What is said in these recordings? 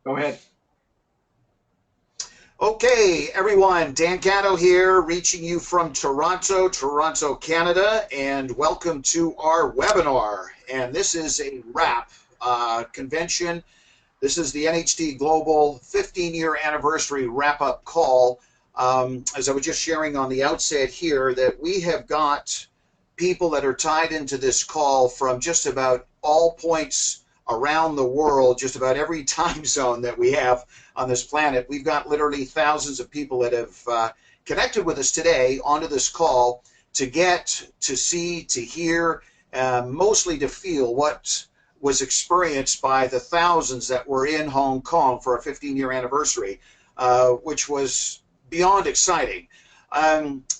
Go ahead. Okay, everyone, Dan Gatto here, reaching you from Toronto, Canada, and welcome to our webinar. And this is a wrap convention. This is the NHT Global 15-year anniversary wrap-up call. As I was just sharing on the outset here, that we have got people that are tied into this call from just about all points around the world, just about every time zone that we have on this planet. We've got literally thousands of people that have connected with us today onto this call to get to see, to hear, mostly to feel what was experienced by the thousands that were in Hong Kong for our 15-year anniversary, which was beyond exciting.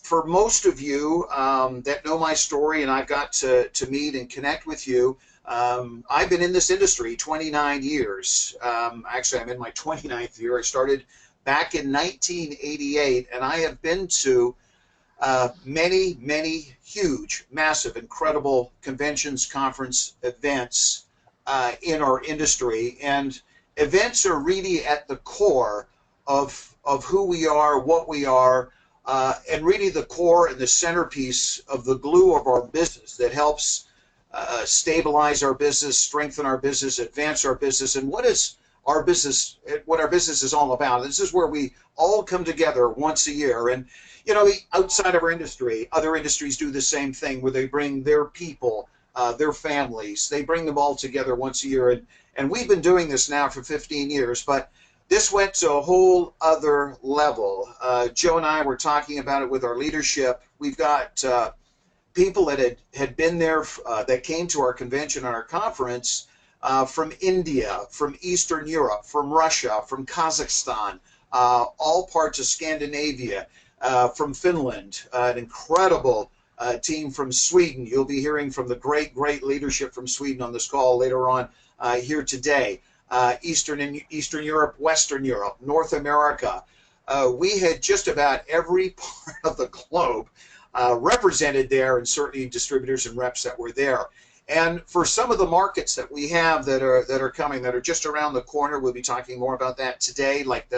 For most of you that know my story, and I've got to meet and connect with you, I've been in this industry 29 years. Actually, I'm in my 29th year. I started back in 1988, and I have been to many huge, massive, incredible conventions, conference events in our industry. And events are really at the core of who we are, what we are, and really the core and the centerpiece of the glue of our business that helps stabilize our business, strengthen our business, advance our business, and what our business is all about. This is where we all come together once a year. And you know, outside of our industry, other industries do the same thing, where they bring their people, their families, they bring them all together once a year. And we've been doing this now for 15 years, but this went to a whole other level. Joe and I were talking about it with our leadership. We've got people that had been there, that came to our convention and our conference from India, from Eastern Europe, from Russia, from Kazakhstan, all parts of Scandinavia, from Finland, an incredible team from Sweden. You'll be hearing from the great leadership from Sweden on this call later on here today. Eastern Europe, Western Europe, North America. We had just about every part of the globe represented there, and certainly distributors and reps that were there. And for some of the markets that we have that are coming, that are just around the corner, we'll be talking more about that today, like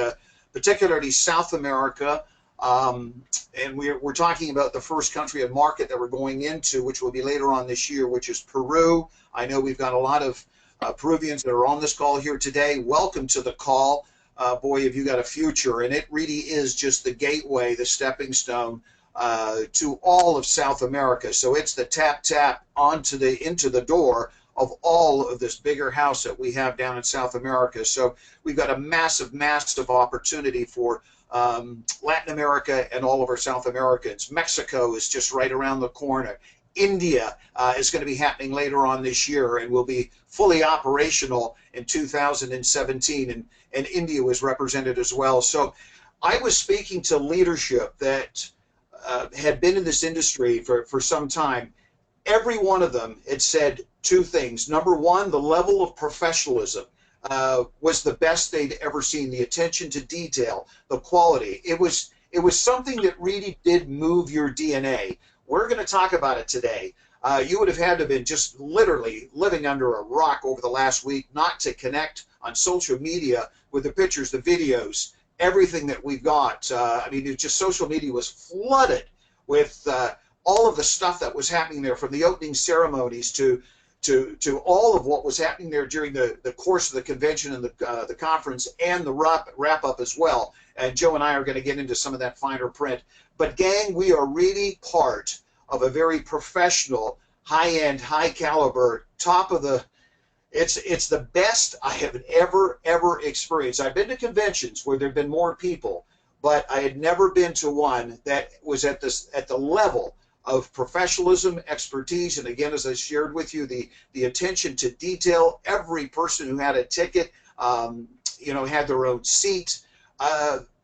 particularly South America. And we're talking about the first country and market that we're going into, which will be later on this year, which is Peru. I know we've got a lot of Peruvians that are on this call here today. Welcome to the call. Boy, have you got a future. And it really is just the gateway, the stepping stone to all of South America. So it's the tap into the door of all of this bigger house that we have down in South America. So we've got a massive opportunity for Latin America and all of our South Americans. Mexico is just right around the corner. India is going to be happening later on this year and will be fully operational in 2017, and India was represented as well. So I was speaking to leadership that had been in this industry for some time. Every one of them had said two things. Number one, the level of professionalism was the best they'd ever seen. The attention to detail, the quality. It was something that really did move your DNA. We're going to talk about it today. You would have had to have been just literally living under a rock over the last week not to connect on social media with the pictures, the videos, everything that we've got. I mean, it just social media was flooded with all of the stuff that was happening there, from the opening ceremonies to all of what was happening there during the course of the convention and the conference, and the wrap up as well. And Joe and I are going to get into some of that finer print. But gang, we are really part of a very professional, high-end, high-caliber, top of the. It's the best I have ever experienced. I've been to conventions where there've been more people, but I had never been to one that was at the level of professionalism, expertise, and again, as I shared with you, the attention to detail. Every person who had a ticket, had their own seat.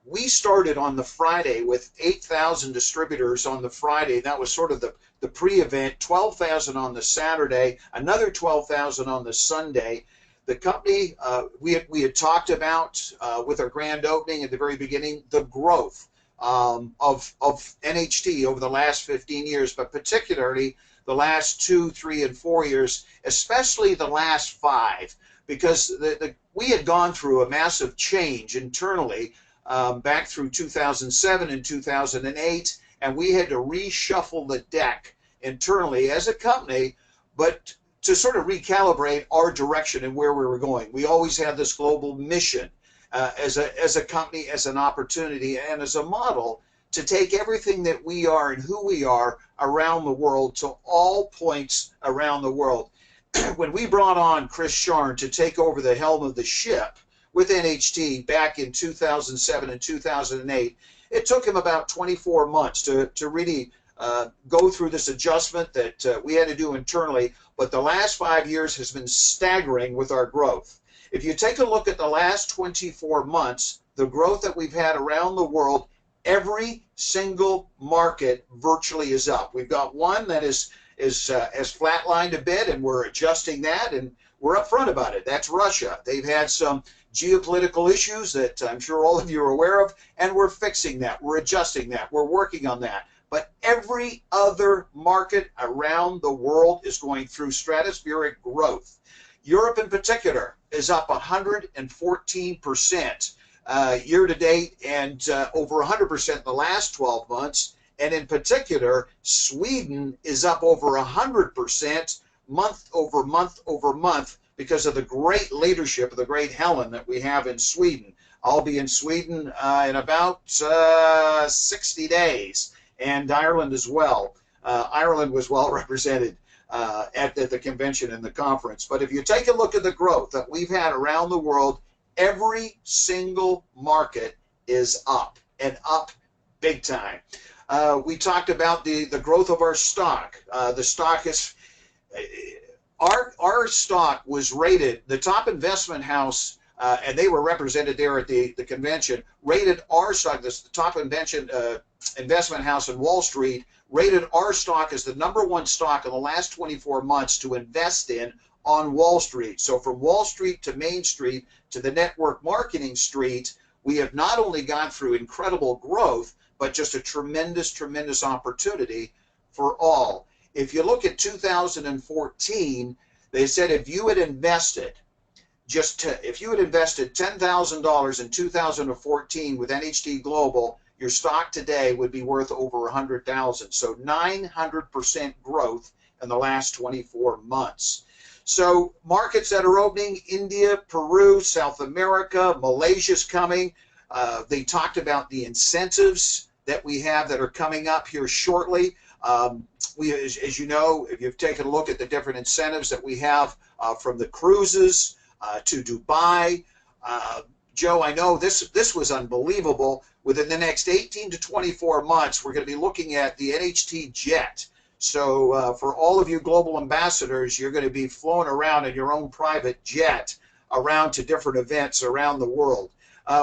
We started on the Friday with 8,000 distributors on the Friday. That was sort of the pre-event. 12,000 on the Saturday, another 12,000 on the Sunday. The company, we had talked about with our grand opening at the very beginning, the growth of NHT over the last 15 years, but particularly the last 2, 3, and 4 years, especially the last 5. because we had gone through a massive change internally back through 2007 and 2008, and we had to reshuffle the deck internally as a company, but to sort of recalibrate our direction and where we were going. We always had this global mission as a company, as an opportunity, and as a model to take everything that we are and who we are around the world to all points around the world. When we brought on Chris Sharn to take over the helm of the ship with NHT back in 2007 and 2008, it took him about 24 months to really go through this adjustment that we had to do internally. But the last 5 years has been staggering with our growth. If you take a look at the last 24 months, the growth that we've had around the world, every single market virtually is up. We've got one that has flatlined a bit, and we're adjusting that, and we're upfront about it. That's Russia. They've had some geopolitical issues that I'm sure all of you are aware of, and we're fixing that. We're adjusting that. We're working on that. But every other market around the world is going through stratospheric growth. Europe in particular is up 114% year to date, and over 100% in the last 12 months. And in particular, Sweden is up over 100% month over month over month because of the great leadership of the great Helen that we have in Sweden. I'll be in Sweden in about 60 days, and Ireland as well. Ireland was well represented at the convention and the conference. But if you take a look at the growth that we've had around the world, every single market is up, and up big time. We talked about the growth of our stock. The stock is, our stock was rated, the top investment house, and they were represented there at the convention, rated our stock, the top investment house in Wall Street, rated our stock as the #1 stock in the last 24 months to invest in on Wall Street. So from Wall Street to Main Street to the network marketing street, we have not only gone through incredible growth, but just a tremendous, tremendous opportunity for all. If you look at 2014, they said if you had invested $10,000 in 2014 with NHT Global, your stock today would be worth over 100,000. So 900% growth in the last 24 months. So markets that are opening: India, Peru, South America, Malaysia's coming. They talked about the incentives that we have that are coming up here shortly. As you know, if you've taken a look at the different incentives that we have from the cruises to Dubai. Joe, I know this was unbelievable. Within the next 18 to 24 months, we're going to be looking at the NHT Jet. So for all of you global ambassadors, you're going to be flown around in your own private jet around to different events around the world.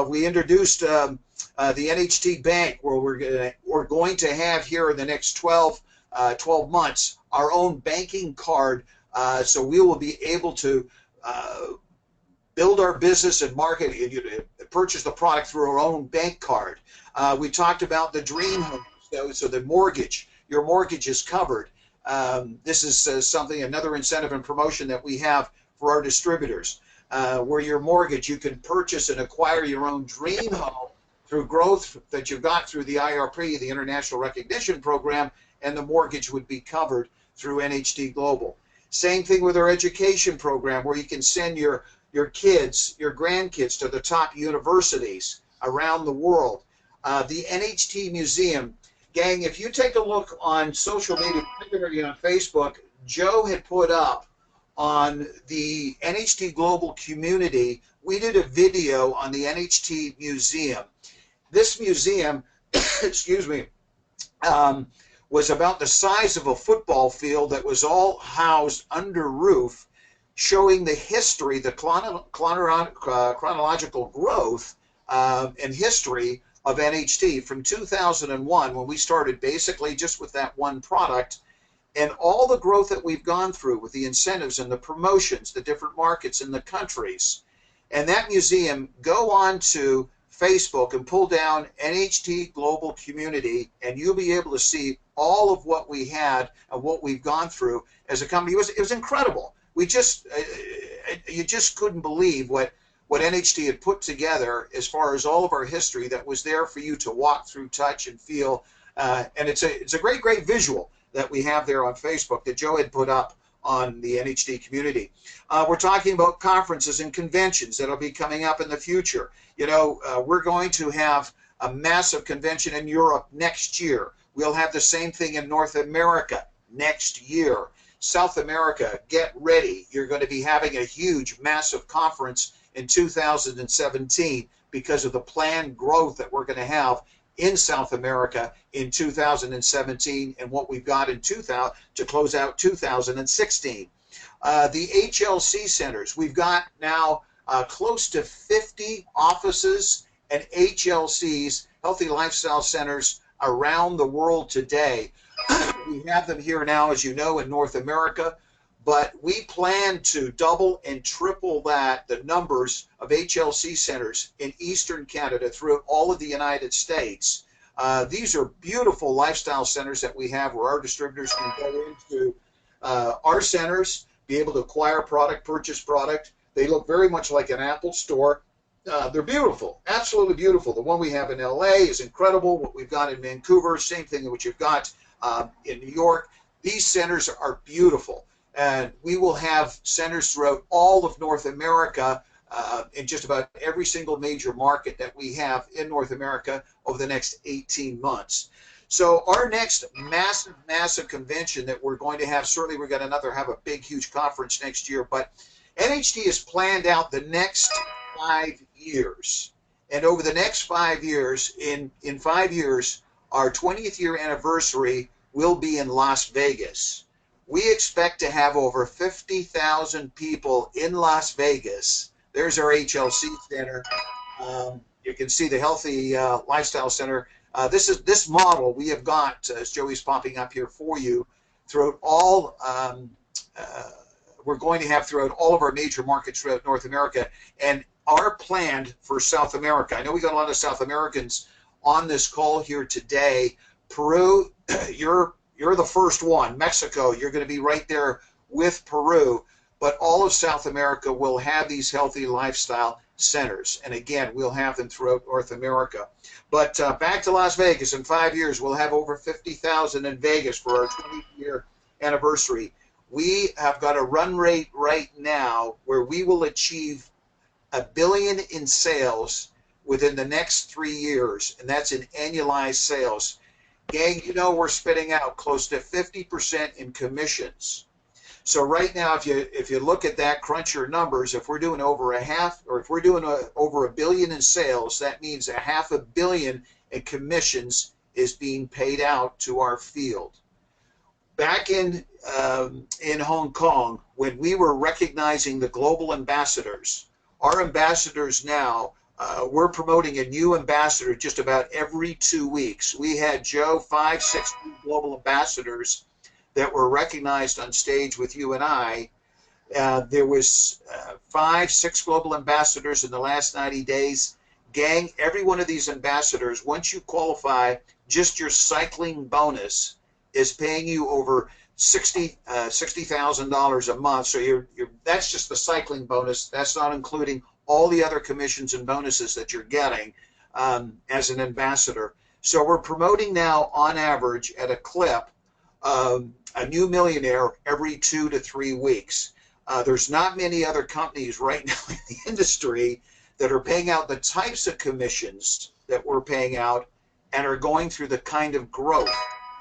We introduced the NHT Bank, where we're going to have here in the next 12 months our own banking card. So we will be able to build our business and market, purchase the product through our own bank card. We talked about the dream home, so the mortgage. Your mortgage is covered. This is another incentive and promotion that we have for our distributors, where your mortgage, you can purchase and acquire your own dream home through growth that you've got through the IRP, the International Recognition Program, and the mortgage would be covered through NHT Global. Same thing with our education program, where you can send your kids, your grandkids to the top universities around the world. The NHT Museum. Gang, if you take a look on social media, particularly on Facebook, Joe had put up on the NHT Global community, we did a video on the NHT Museum. This museum, excuse me, was about the size of a football field that was all housed under roof, showing the history, the chronological growth and history of NHT from 2001, when we started basically just with that one product, and all the growth that we've gone through with the incentives and the promotions, the different markets in the countries. And that museum, go on to Facebook and pull down NHT Global Community, and you'll be able to see all of what we had and what we've gone through as a company. It was incredible. We just, you just couldn't believe what NHT had put together as far as all of our history that was there for you to walk through, touch, and feel. And it's a great visual that we have there on Facebook that Joe had put up on the NHT community. We're talking about conferences and conventions that'll be coming up in the future. You know, we're going to have a massive convention in Europe next year. We'll have the same thing in North America next year. South America, get ready. You're going to be having a huge, massive conference in 2017 because of the planned growth that we're going to have in South America in 2017 and what we've got in 2000 to close out 2016. The HLC centers, we've got now close to 50 offices and HLCs, healthy lifestyle centers, around the world today. We have them here now, as you know, in North America, but we plan to double and triple the numbers of HLC centers in Eastern Canada throughout all of the United States. These are beautiful lifestyle centers that we have where our distributors can go into our centers, be able to acquire product, purchase product. They look very much like an Apple store. They're beautiful, absolutely beautiful. The one we have in LA is incredible. What we've got in Vancouver, same thing that you've got in New York. These centers are beautiful. And we will have centers throughout all of North America in just about every single major market that we have in North America over the next 18 months. So our next massive convention that we're going to have, certainly we're going to have a big, huge conference next year, but NHT has planned out the next 5 years. And over the next 5 years, in 5 years, our 20th year anniversary will be in Las Vegas. We expect to have over 50,000 people in Las Vegas. There's our HLC center. You can see the Healthy Lifestyle Center. This model we have got, as Joey's popping up here for you, throughout all, we're going to have throughout all of our major markets throughout North America, and are planned for South America. I know we got a lot of South Americans on this call here today. Peru, you're the first one. Mexico, you're going to be right there with Peru. But all of South America will have these healthy lifestyle centers. And again, we'll have them throughout North America. But back to Las Vegas, in 5 years, we'll have over 50,000 in Vegas for our 20th year anniversary. We have got a run rate right now where we will achieve $1 billion in sales within the next 3 years, and that's in annualized sales. Gang, you know we're spitting out close to 50% in commissions. So right now, if you look at that, crunch your numbers. If we're doing over over $1 billion in sales, that means $500 million in commissions is being paid out to our field. Back in Hong Kong, when we were recognizing the global ambassadors, our ambassadors now, we're promoting a new ambassador just about every 2 weeks. We had, Joe, 5, 6 global ambassadors that were recognized on stage with you and I. There was 5, 6 global ambassadors in the last 90 days. Gang, every one of these ambassadors, once you qualify, just your cycling bonus is paying you over $60,000 a month. So that's just the cycling bonus. That's not including all the other commissions and bonuses that you're getting as an ambassador. So we're promoting now, on average, at a clip, a new millionaire every 2 to 3 weeks. There's not many other companies right now in the industry that are paying out the types of commissions that we're paying out and are going through the kind of growth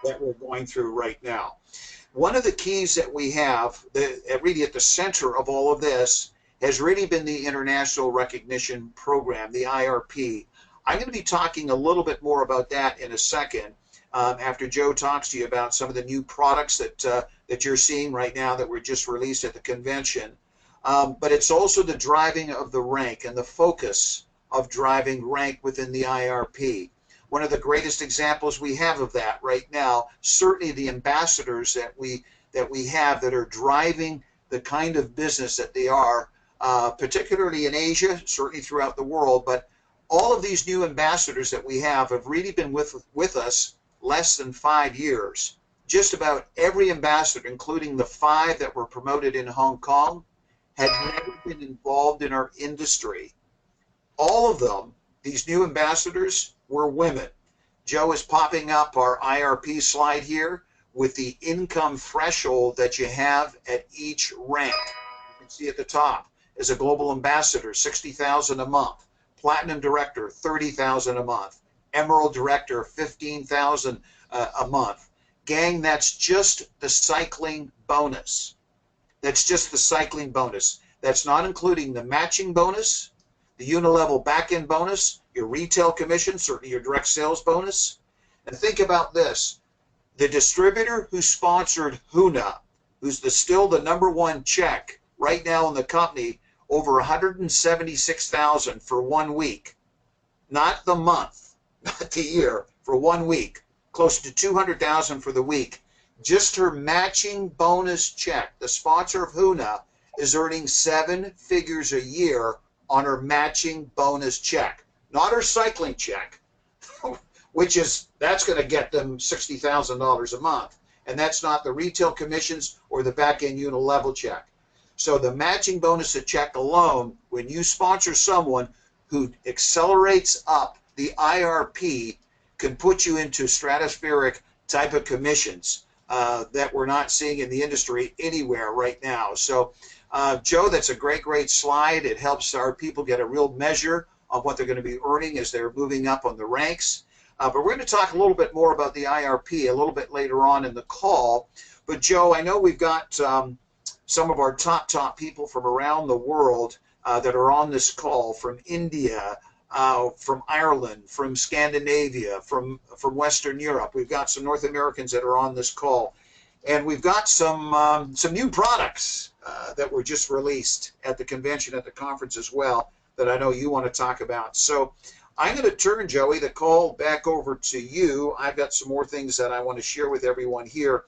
that we're going through right now. One of the keys that we have, really at the center of all of this, has really been the International Recognition Program, the IRP. I'm going to be talking a little bit more about that in a second after Joe talks to you about some of the new products that you're seeing right now that were just released at the convention. But it's also the driving of the rank and the focus of driving rank within the IRP. One of the greatest examples we have of that right now, certainly the ambassadors that we have that are driving the kind of business that they are, particularly in Asia, certainly throughout the world. But all of these new ambassadors that we have really been with us less than 5 years. Just about every ambassador, including the 5 that were promoted in Hong Kong, had never been involved in our industry. All of them, these new ambassadors, were women. Joe is popping up our IRP slide here with the income threshold that you have at each rank. You can see at the top, as a global ambassador, 60,000 a month. Platinum director, 30,000 a month. Emerald director, 15,000 a month. Gang, that's just the cycling bonus. That's just the cycling bonus. That's not including the matching bonus, the unilevel back-end bonus, your retail commission, certainly your direct sales bonus. And think about this. The distributor who sponsored Huna, who's still the #1 check right now in the company, over 176,000 for 1 week, not the month, not the year, for 1 week, close to 200,000 for the week. Just her matching bonus check, the sponsor of Huna, is earning 7 figures a year on her matching bonus check, not her cycling check, that's going to get them $60,000 a month. And that's not the retail commissions or the back-end unilevel check. So the matching bonus check alone, when you sponsor someone who accelerates up the IRP, can put you into stratospheric type of commissions that we're not seeing in the industry anywhere right now. So, Joe, that's a great, great slide. It helps our people get a real measure of what they're going to be earning as they're moving up on the ranks. But we're going to talk a little bit more about the IRP a little bit later on in the call. But, Joe, I know we've got some of our top people from around the world that are on this call, from India, from Ireland, from Scandinavia, from Western Europe. We've got some North Americans that are on this call. And we've got some new products that were just released at the convention, at the conference as well, that I know you want to talk about. So I'm going to turn, Joey, the call back over to you. I've got some more things that I want to share with everyone here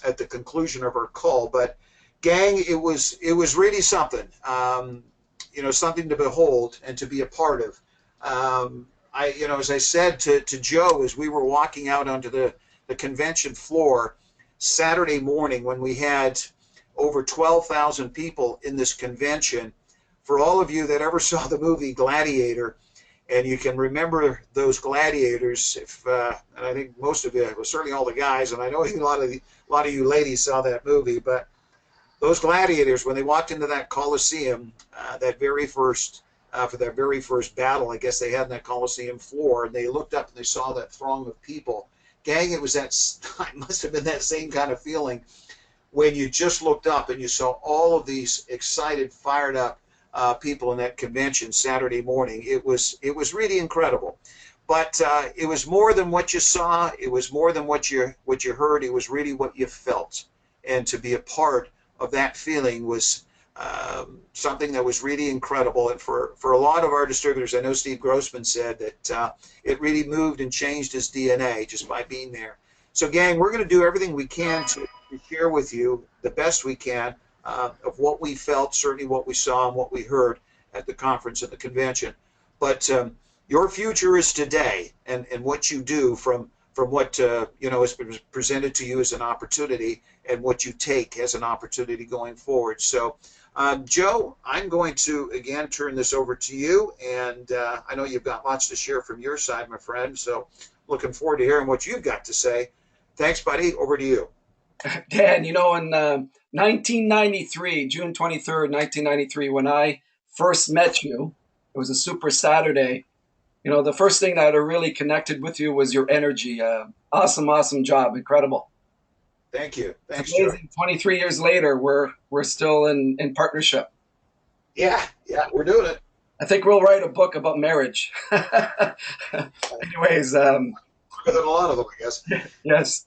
at the conclusion of our call. But gang, it was really something, something to behold and to be a part of. As I said to Joe, as we were walking out onto the convention floor Saturday morning, when we had over 12,000 people in this convention, for all of you that ever saw the movie Gladiator, and you can remember those gladiators, and I think most of you, well, certainly all the guys, and I know a lot of you ladies saw that movie, but those gladiators, when they walked into that Colosseum, for their very first battle, I guess they had in that Colosseum floor, and they looked up and they saw that throng of people. Gang, it must have been that same kind of feeling when you just looked up and you saw all of these excited, fired up people in that convention Saturday morning. It was really incredible. But it was more than what you saw. It was more than what you heard. It was really what you felt. And to be a part of that feeling was something that was really incredible. And for a lot of our distributors, I know Steve Grossman said that it really moved and changed his DNA just by being there. So, gang, we're going to do everything we can to share with you the best we can of what we felt, certainly what we saw and what we heard at the conference and the convention. But your future is today, and what you do from what has been presented to you as an opportunity, and what you take as an opportunity going forward. So, Joe, I'm going to again turn this over to you, and I know you've got lots to share from your side, my friend. So, looking forward to hearing what you've got to say. Thanks, buddy. Over to you. Dan, in 1993, June 23rd, 1993, when I first met you, it was a super Saturday. The first thing that I really connected with you was your energy. Awesome job. Incredible. Thank you. Thanks, it's amazing. Joe. 23 years later, we're still in partnership. Yeah, we're doing it. I think we'll write a book about marriage. Anyways. Better than a lot of them, I guess. Yes.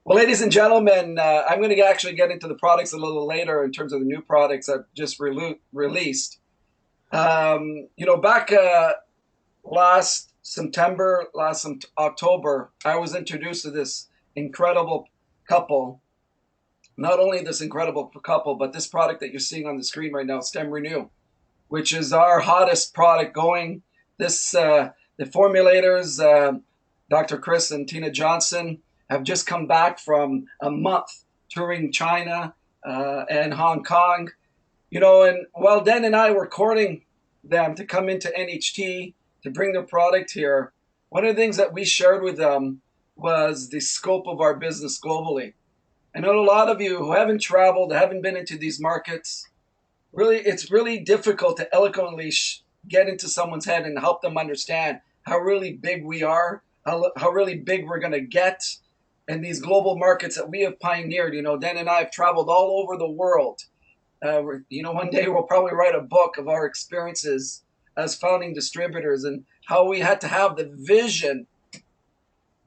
Well, ladies and gentlemen, I'm going to actually get into the products a little later in terms of the new products I've just released. Back last October, I was introduced to this incredible couple. Not only this incredible couple, but this product that you're seeing on the screen right now, Stem Renew, which is our hottest product going. The formulators, Dr. Chris and Tina Johnson, have just come back from a month touring China and Hong Kong. And while Dan and I were courting them to come into NHT to bring their product here, one of the things that we shared with them was the scope of our business globally. I know a lot of you who haven't traveled, haven't been into these markets, really, it's really difficult to eloquently get into someone's head and help them understand how really big we are, how really big we're going to get in these global markets that we have pioneered. Dan and I have traveled all over the world. One day we'll probably write a book of our experiences as founding distributors and how we had to have the vision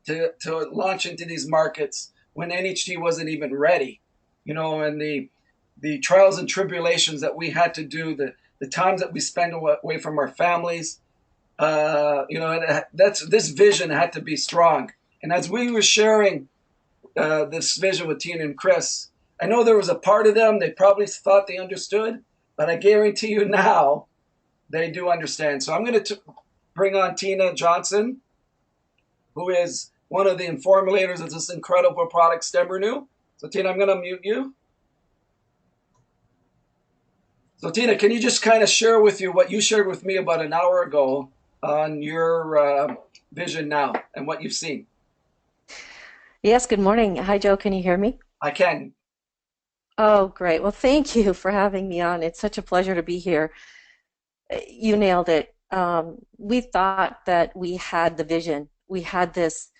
to launch into these markets when NHT wasn't even ready. And the trials and tribulations that we had to do, the times that we spent away from our families, that's this vision had to be strong. And as we were sharing this vision with Tina and Chris, I know there was a part of them they probably thought they understood, but I guarantee you now they do understand. So I'm going to bring on Tina Johnson, who is one of the formulators of this incredible product, Stem Renew. So Tina, I'm going to mute you. So Tina, can you just kind of share with you what you shared with me about an hour ago on your vision now and what you've seen? Yes, good morning. Hi, Joe. Can you hear me? I can. Oh, great. Well, thank you for having me on. It's such a pleasure to be here. You nailed it. We thought that we had the vision. We had this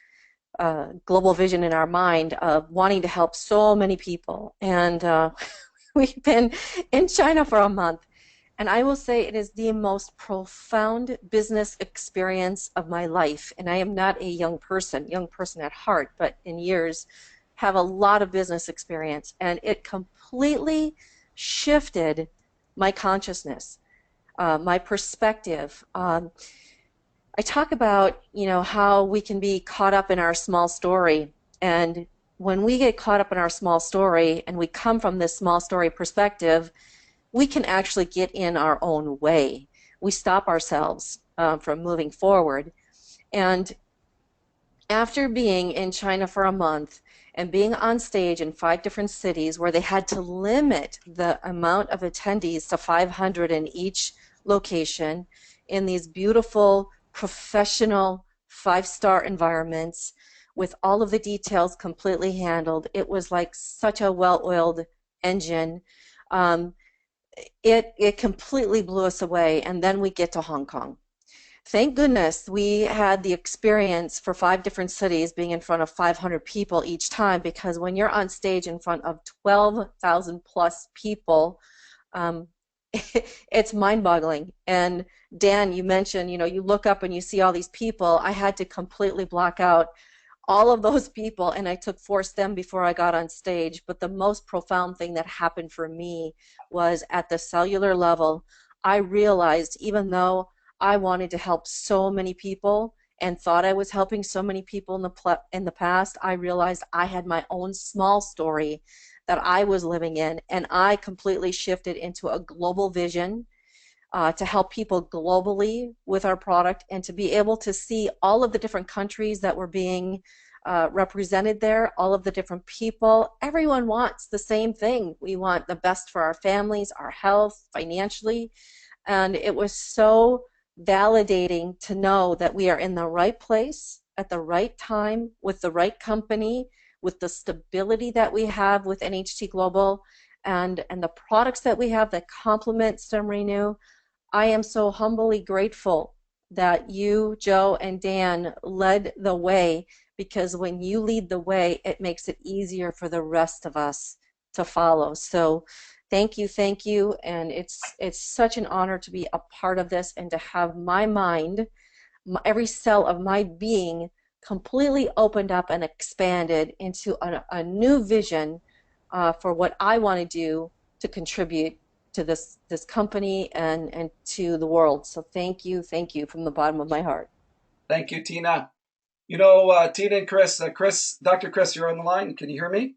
global vision in our mind of wanting to help so many people. And we've been in China for a month. And I will say it is the most profound business experience of my life. And I am not a young person at heart, but in years have a lot of business experience. And it completely shifted my consciousness, my perspective. I talk about, how we can be caught up in our small story. And when we get caught up in our small story and we come from this small story perspective, we can actually get in our own way. We stop ourselves from moving forward. And after being in China for a month and being on stage in 5 different cities where they had to limit the amount of attendees to 500 in each location in these beautiful, professional, 5-star environments with all of the details completely handled, it was like such a well-oiled engine. It completely blew us away, and then we get to Hong Kong. Thank goodness we had the experience for 5 different cities being in front of 500 people each time, because when you're on stage in front of 12,000 plus people, um, it's mind-boggling. And Dan, you mentioned, you look up and you see all these people. I had to completely block out all of those people, and I took force them before I got on stage. But the most profound thing that happened for me was at the cellular level. I realized even though I wanted to help so many people and thought I was helping so many people in the past, I realized I had my own small story that I was living in, and I completely shifted into a global vision to help people globally with our product and to be able to see all of the different countries that were being represented there, all of the different people. Everyone wants the same thing. We want the best for our families, our health, financially. And it was so validating to know that we are in the right place at the right time with the right company, with the stability that we have with NHT Global and the products that we have that complement Stem Renew. I am so humbly grateful that you, Joe, and Dan led the way, because when you lead the way, it makes it easier for the rest of us to follow. So thank you, and it's such an honor to be a part of this and to have my mind, every cell of my being completely opened up and expanded into a new vision for what I want to do to contribute to this company and to the world. So thank you from the bottom of my heart. Thank you, Tina. Tina and Chris, Dr. Chris, you're on the line. Can you hear me?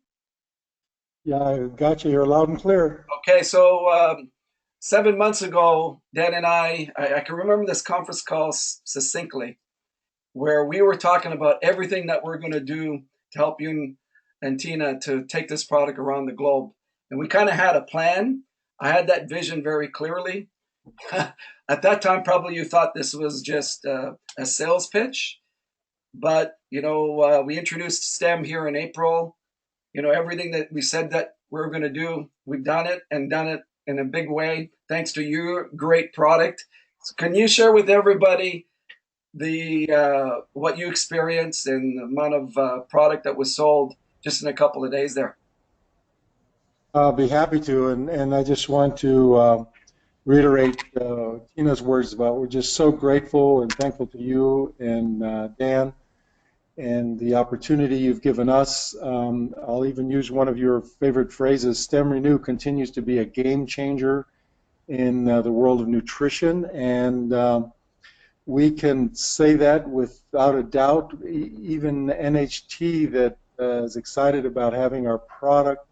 Yeah, I got you. You're loud and clear. Okay, so 7 months ago, Dan and I can remember this conference call succinctly, where we were talking about everything that we're going to do to help you and Tina to take this product around the globe. And we kind of had a plan, I had that vision very clearly. At that time, probably you thought this was just a sales pitch, but we introduced STEM here in April. Everything that we said that we're going to do, we've done it and done it in a big way, thanks to your great product. So can you share with everybody the what you experienced and the amount of product that was sold just in a couple of days there? I'll be happy to, and I just want to reiterate Tina's words about we're just so grateful and thankful to you and Dan and the opportunity you've given us. I'll even use one of your favorite phrases. STEM Renew continues to be a game changer in the world of nutrition, and we can say that without a doubt. Even NHT that is excited about having our product,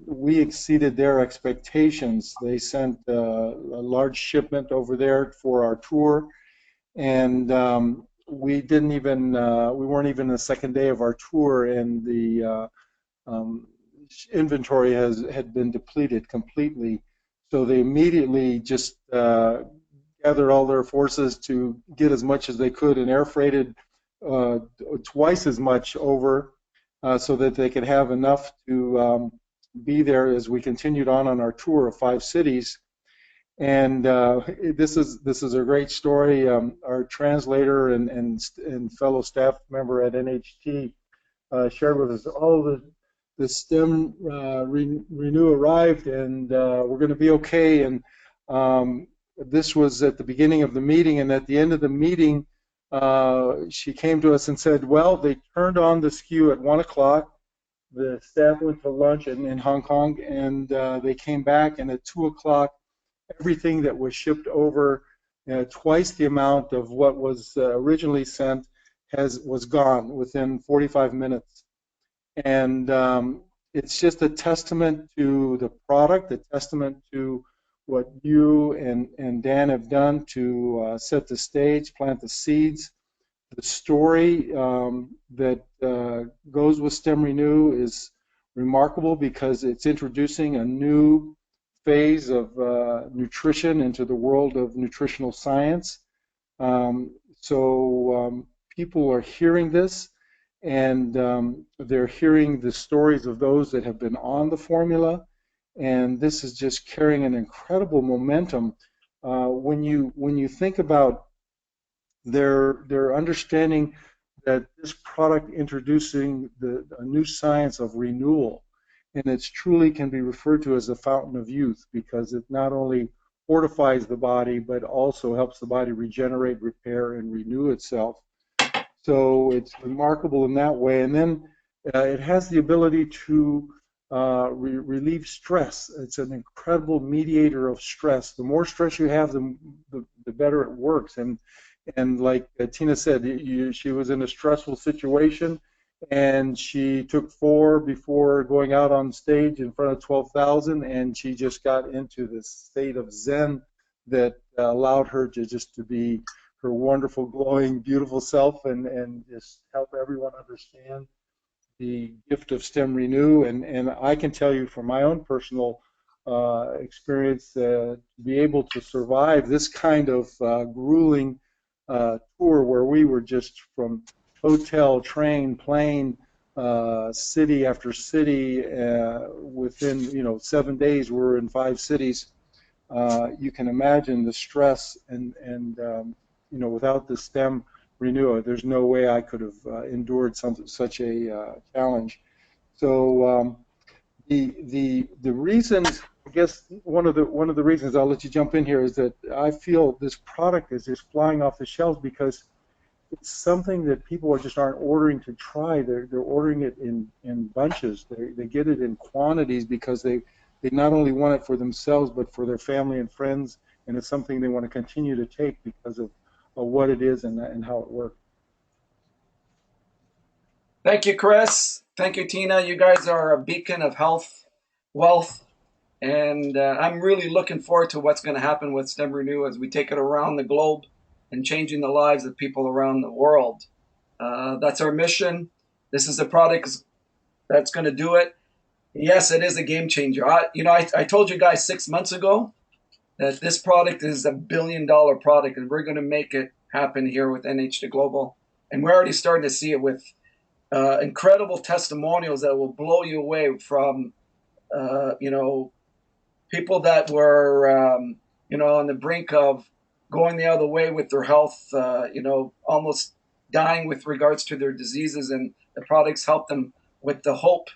we exceeded their expectations. They sent a large shipment over there for our tour, and we weren't even the second day of our tour, and the inventory had been depleted completely. So they immediately just gathered all their forces to get as much as they could and air freighted uh, twice as much over so that they could have enough to be there as we continued on our tour of 5 cities. And this is a great story. Our translator and fellow staff member at NHT shared with us all the STEM renew arrived, and we're going to be okay. And this was at the beginning of the meeting, and at the end of the meeting, she came to us and said, well, they turned on the SKU at 1 o'clock. The staff went to lunch in Hong Kong, and they came back, and at 2 o'clock, everything that was shipped over, twice the amount of what was originally sent, was gone within 45 minutes. And it's just a testament to the product, a testament to what you and Dan have done to set the stage, plant the seeds. The story that goes with STEM Renew is remarkable because it's introducing a new phase of nutrition into the world of nutritional science. So people are hearing this, and they're hearing the stories of those that have been on the formula, and this is just carrying an incredible momentum. When you think about their understanding that this product introducing a new science of renewal, and it truly can be referred to as a fountain of youth because it not only fortifies the body but also helps the body regenerate, repair, and renew itself. So it's remarkable in that way. And then it has the ability to relieve stress. It's an incredible mediator of stress. The more stress you have, the better it works. And like Tina said, she was in a stressful situation, and she took 4 before going out on stage in front of 12,000, and she just got into this state of zen that allowed her to just to be her wonderful, glowing, beautiful self, and just help everyone understand the gift of STEM Renew. And I can tell you from my own personal experience, to be able to survive this kind of grueling tour where we were just from hotel, train, plane, city after city, within 7 days we were in 5 cities. You can imagine the stress and without the STEM Renew, there's no way I could have endured such a challenge. So the reasons, I guess one of the reasons, I'll let you jump in here, is that I feel this product is just flying off the shelves because it's something that people just aren't ordering to try. They're ordering it in bunches. They get it in quantities because they not only want it for themselves but for their family and friends, and it's something they want to continue to take because of what it is and how it works. Thank you, Chris. Thank you, Tina. You guys are a beacon of health, wealth, and I'm really looking forward to what's going to happen with STEM Renew as we take it around the globe and changing the lives of people around the world. That's our mission. This is a product that's going to do it. Yes, it is a game changer. I told you guys 6 months ago that this product is $1 billion product, and we're going to make it happen here with NHT Global. And we're already starting to see it with incredible testimonials that will blow you away from, you know, people that were, on the brink of going the other way with their health, almost dying with regards to their diseases, and the products help them with the hope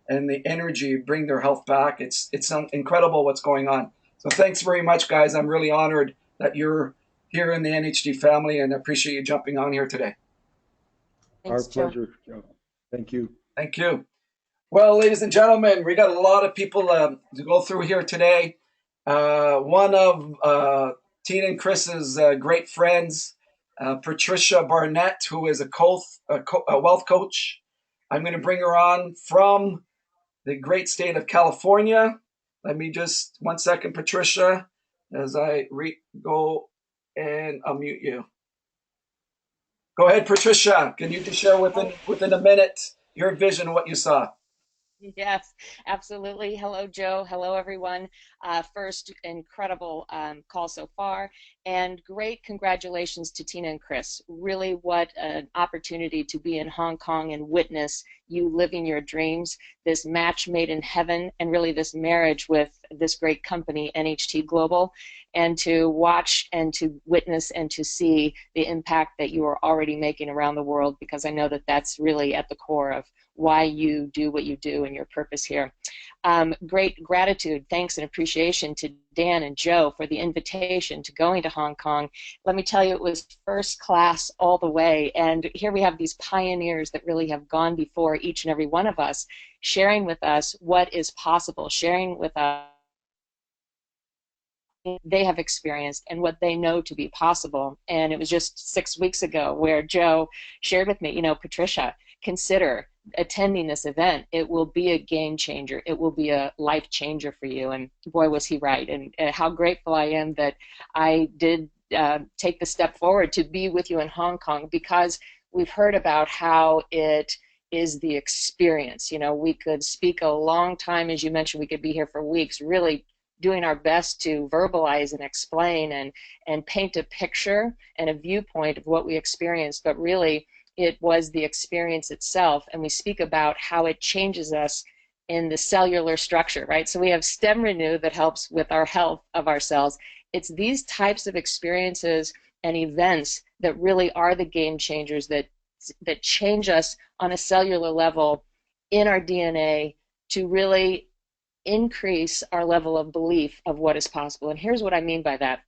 and the energy, bring their health back. It's incredible what's going on. So thanks very much, guys. I'm really honored that you're here in the NHD family, and I appreciate you jumping on here today. Our Thanks, Joe. pleasure, Joe. Thank you. Thank you. Well, ladies and gentlemen, we got a lot of people to go through here today. One of Tina and Chris's great friends, Patricia Barnett, who is a wealth coach. I'm going to bring her on from the great state of California. Let me just 1 second, Patricia, as I go and unmute you. Go ahead, Patricia. Can you just share within a minute your vision of what you saw? Yes, absolutely. Hello, Joe. Hello, everyone. First, incredible call so far, and great congratulations to Tina and Chris. Really, what an opportunity to be in Hong Kong and witness you living your dreams, this match made in heaven, and really this marriage with this great company, NHT Global, and to watch and to witness and to see the impact that you are already making around the world, because I know that that's really at the core of why you do what you do and your purpose here. Great gratitude, thanks, and appreciation to Dan and Joe for the invitation to going to Hong Kong. Let me tell you, it was first class all the way, and here we have these pioneers that really have gone before each and every one of us, sharing with us what is possible, sharing with us they have experienced and what they know to be possible. And it was just 6 weeks ago where Joe shared with me, Patricia, consider attending this event. It will be a game changer. It will be a life changer for you. And boy, was he right. And how grateful I am that I did take the step forward to be with you in Hong Kong, because we've heard about how it is the experience. We could speak a long time, as you mentioned, we could be here for weeks, really doing our best to verbalize and explain and paint a picture and a viewpoint of what we experienced, but really it was the experience itself, and we speak about how it changes us in the cellular structure, right? So we have STEM Renew that helps with our health of our cells. It's these types of experiences and events that really are the game changers that change us on a cellular level in our DNA to really increase our level of belief of what is possible. And here's what I mean by that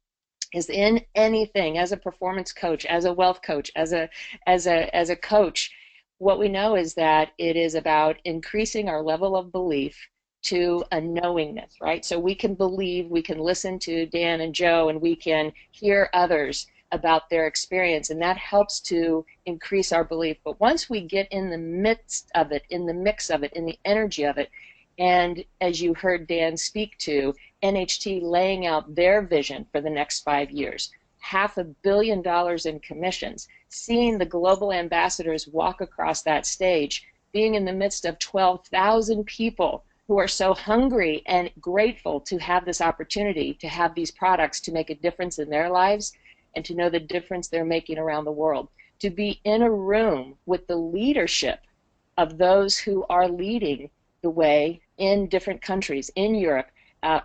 is in anything, as a performance coach, as a wealth coach, as a coach, what we know is that it is about increasing our level of belief to a knowingness, right? So we can believe, we can listen to Dan and Joe, and we can hear others about their experience, and that helps to increase our belief. But once we get in the midst of it, in the mix of it, in the energy of it, and as you heard Dan speak to, NHT laying out their vision for the next 5 years, $500 million in commissions, seeing the global ambassadors walk across that stage, being in the midst of 12,000 people who are so hungry and grateful to have this opportunity, to have these products to make a difference in their lives and to know the difference they're making around the world, to be in a room with the leadership of those who are leading the way in different countries, in Europe,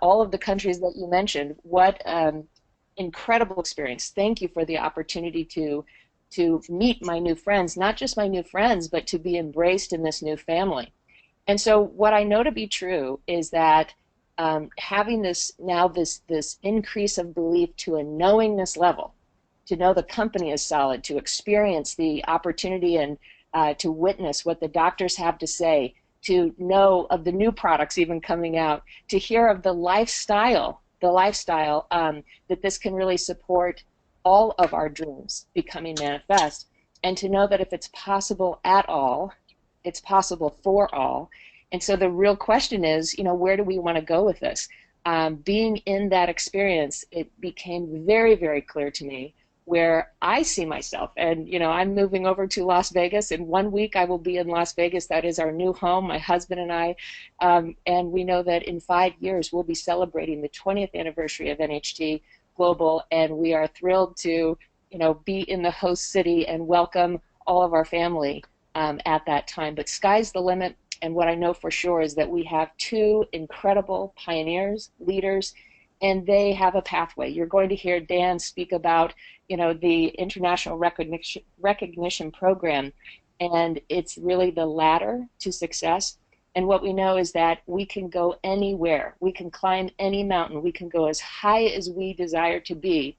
all of the countries that you mentioned. What incredible experience. Thank you for the opportunity to meet my new friends, not just my new friends, but to be embraced in this new family. And so what I know to be true is that having this increase of belief to a knowingness level, to know the company is solid, to experience the opportunity and to witness what the doctors have to say, to know of the new products even coming out, to hear of the lifestyle that this can really support all of our dreams becoming manifest, and to know that if it's possible at all, it's possible for all. And so the real question is, where do we want to go with this? Being in that experience, it became very, very clear to me where I see myself. And, I'm moving over to Las Vegas. In 1 week, I will be in Las Vegas. That is our new home, my husband and I. And we know that in 5 years, we'll be celebrating the 20th anniversary of NHT Global. And we are thrilled to, be in the host city and welcome all of our family at that time. But sky's the limit. And what I know for sure is that we have two incredible pioneers, leaders, and they have a pathway. You're going to hear Dan speak about, the International Recognition Program, and it's really the ladder to success. And what we know is that we can go anywhere. We can climb any mountain. We can go as high as we desire to be.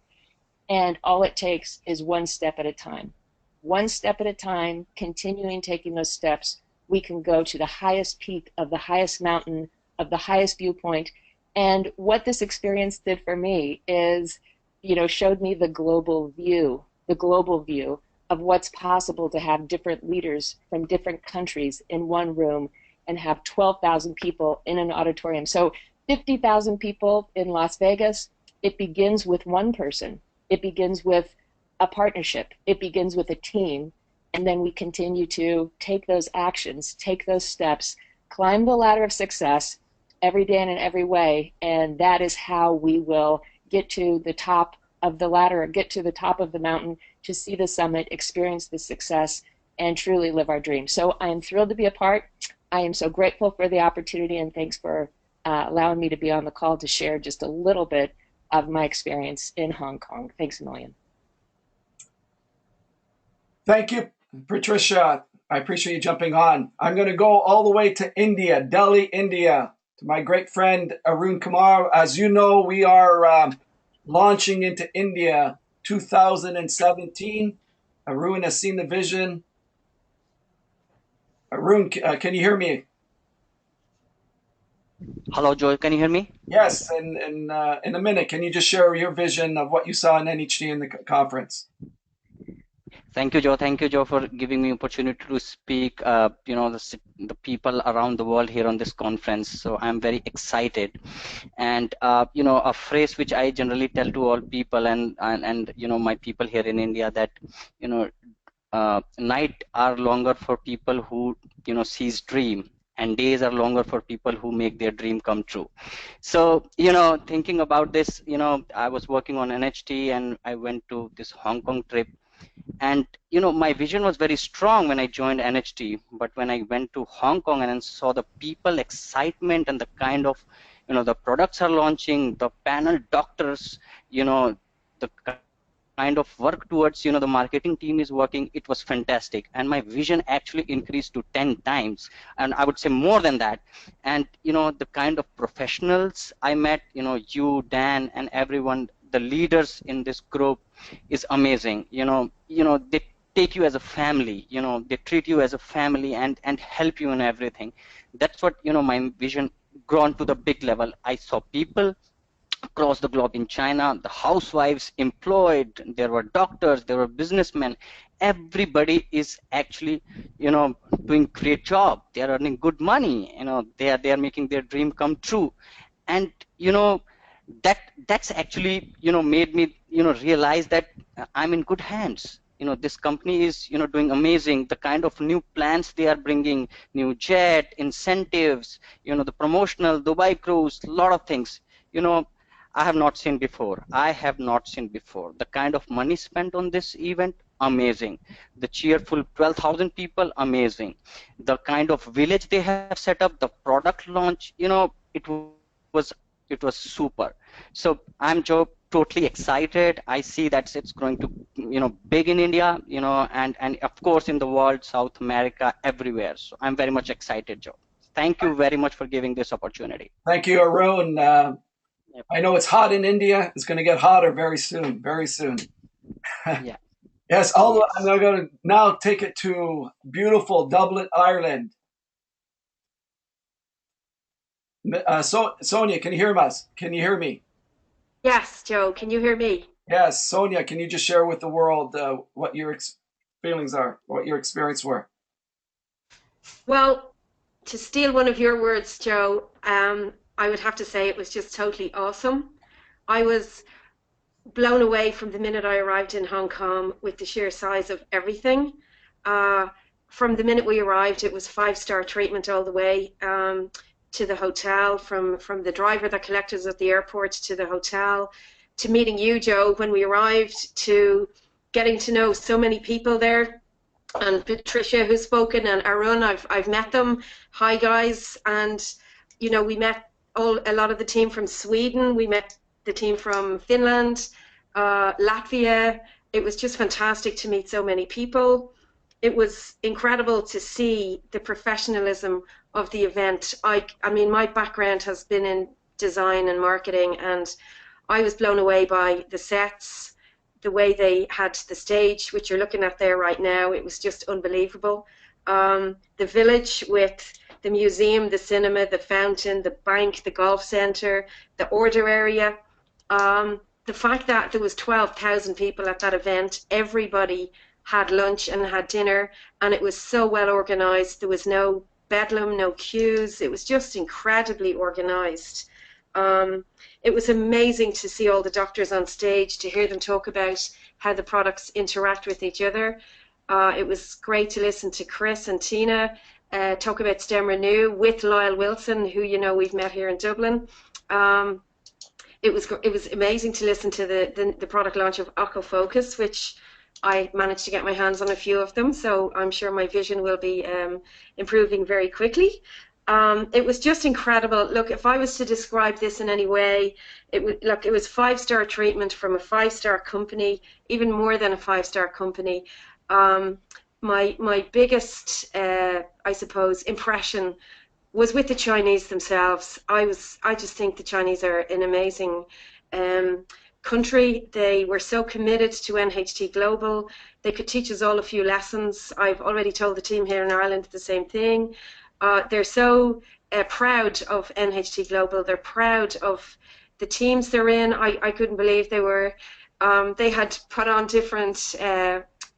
And all it takes is one step at a time. One step at a time, continuing taking those steps, we can go to the highest peak of the highest mountain, of the highest viewpoint. And what this experience did for me is, showed me the global view of what's possible to have different leaders from different countries in one room and have 12,000 people in an auditorium. So 50,000 people in Las Vegas, it begins with one person. It begins with a partnership. It begins with a team. And then we continue to take those actions, take those steps, climb the ladder of success every day and in every way. And that is how we will get to the top of the ladder, or get to the top of the mountain, to see the summit, experience the success, and truly live our dreams. So I am thrilled to be a part. I am so grateful for the opportunity, and thanks for allowing me to be on the call to share just a little bit of my experience in Hong Kong. Thanks a million. Thank you, Patricia. I appreciate you jumping on. I'm going to go all the way to India, Delhi, India, to my great friend Arun Kumar. As you know, we are launching into India 2017. Arun has seen the vision. Arun, can you hear me? Hello, Joe. Can you hear me? Yes, and in a minute, can you just share your vision of what you saw in NHT in the conference? Thank you, Joe. Thank you, Joe, for giving me opportunity to speak. The people around the world here on this conference. So I'm very excited, and a phrase which I generally tell to all people and my people here in India, that night are longer for people who sees dream, and days are longer for people who make their dream come true. So thinking about this, I was working on NHT and I went to this Hong Kong trip. And my vision was very strong when I joined NHT, but when I went to Hong Kong and saw the people excitement and the kind of the products are launching, the panel doctors, the kind of work towards the marketing team is working, it was fantastic. And my vision actually increased to 10 times, and I would say more than that. And the kind of professionals I met, you, Dan, and everyone, the leaders in this group is amazing. They take you as a family, they treat you as a family and help you in everything. That's what my vision grown to the big level. I saw people across the globe, in China, the housewives employed, there were doctors, there were businessmen. Everybody is actually doing great job. They are earning good money, they are making their dream come true. And that's actually made me realize that I'm in good hands. This company is doing amazing. The kind of new plans they are bringing, new jet incentives, the promotional Dubai cruise, a lot of things I have not seen before. I have not seen before. The kind of money spent on this event, amazing. The cheerful 12,000 people, amazing. The kind of village they have set up, the product launch, it was super. So I'm totally excited. I see that it's going to big in India, and of course in the world, South America, everywhere. So I'm very much excited, Joe. Thank you very much for giving this opportunity. Thank you, Arun. I know it's hot in India. It's going to get hotter very soon, very soon. Yeah. Yes, although I'm going to now take it to beautiful Dublin, Ireland. Sonia, can you hear us? Can you hear me? Yes, Joe, can you hear me? Yes, Sonia, can you just share with the world what your feelings are, what your experience were? Well, to steal one of your words, Joe, I would have to say it was just totally awesome. I was blown away from the minute I arrived in Hong Kong with the sheer size of everything. Uh, from the minute we arrived, it was 5-star treatment all the way to the hotel, from the driver that collected us at the airport to the hotel, to meeting you, Joe, when we arrived, to getting to know so many people there. And Patricia, who's spoken, and Arun, I've met them. Hi, guys. And, you know, we met a lot of the team from Sweden. We met the team from Finland, Latvia. It was just fantastic to meet so many people. It was incredible to see the professionalism of the event. I mean, my background has been in design and marketing, and I was blown away by the sets, the way they had the stage, which you're looking at there right now. It was just unbelievable. The village with the museum, the cinema, the fountain, the bank, the golf centre, the order area. The fact that there was 12,000 people at that event, everybody had lunch and had dinner, and it was so well organised. There was no bedlam, no queues. It was just incredibly organised. It was amazing to see all the doctors on stage, to hear them talk about how the products interact with each other. It was great to listen to Chris and Tina talk about STEM Renew with Lyle Wilson, who, you know, we've met here in Dublin. It was amazing to listen to the product launch of Aquafocus, which I managed to get my hands on a few of them, so I'm sure my vision will be improving very quickly. It was just incredible. Look, if I was to describe this in any way, it was 5-star treatment from a 5-star company, even more than a 5-star company. My biggest, I suppose, impression was with the Chinese themselves. I just think the Chinese are an amazing country. They were so committed to NHT Global. They could teach us all a few lessons. I've already told the team here in Ireland the same thing. They're so proud of NHT Global. They're proud of the teams they're in. I couldn't believe they had put on different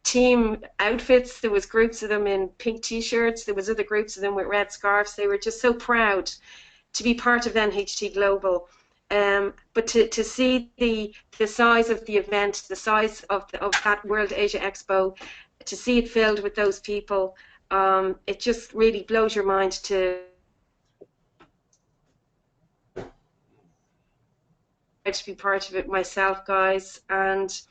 team outfits. There was groups of them in pink t-shirts. There was other groups of them with red scarves. They were just so proud to be part of NHT Global. But to see the size of the event, the size of that World Asia Expo, to see it filled with those people, it just really blows your mind to be part of it myself, guys. And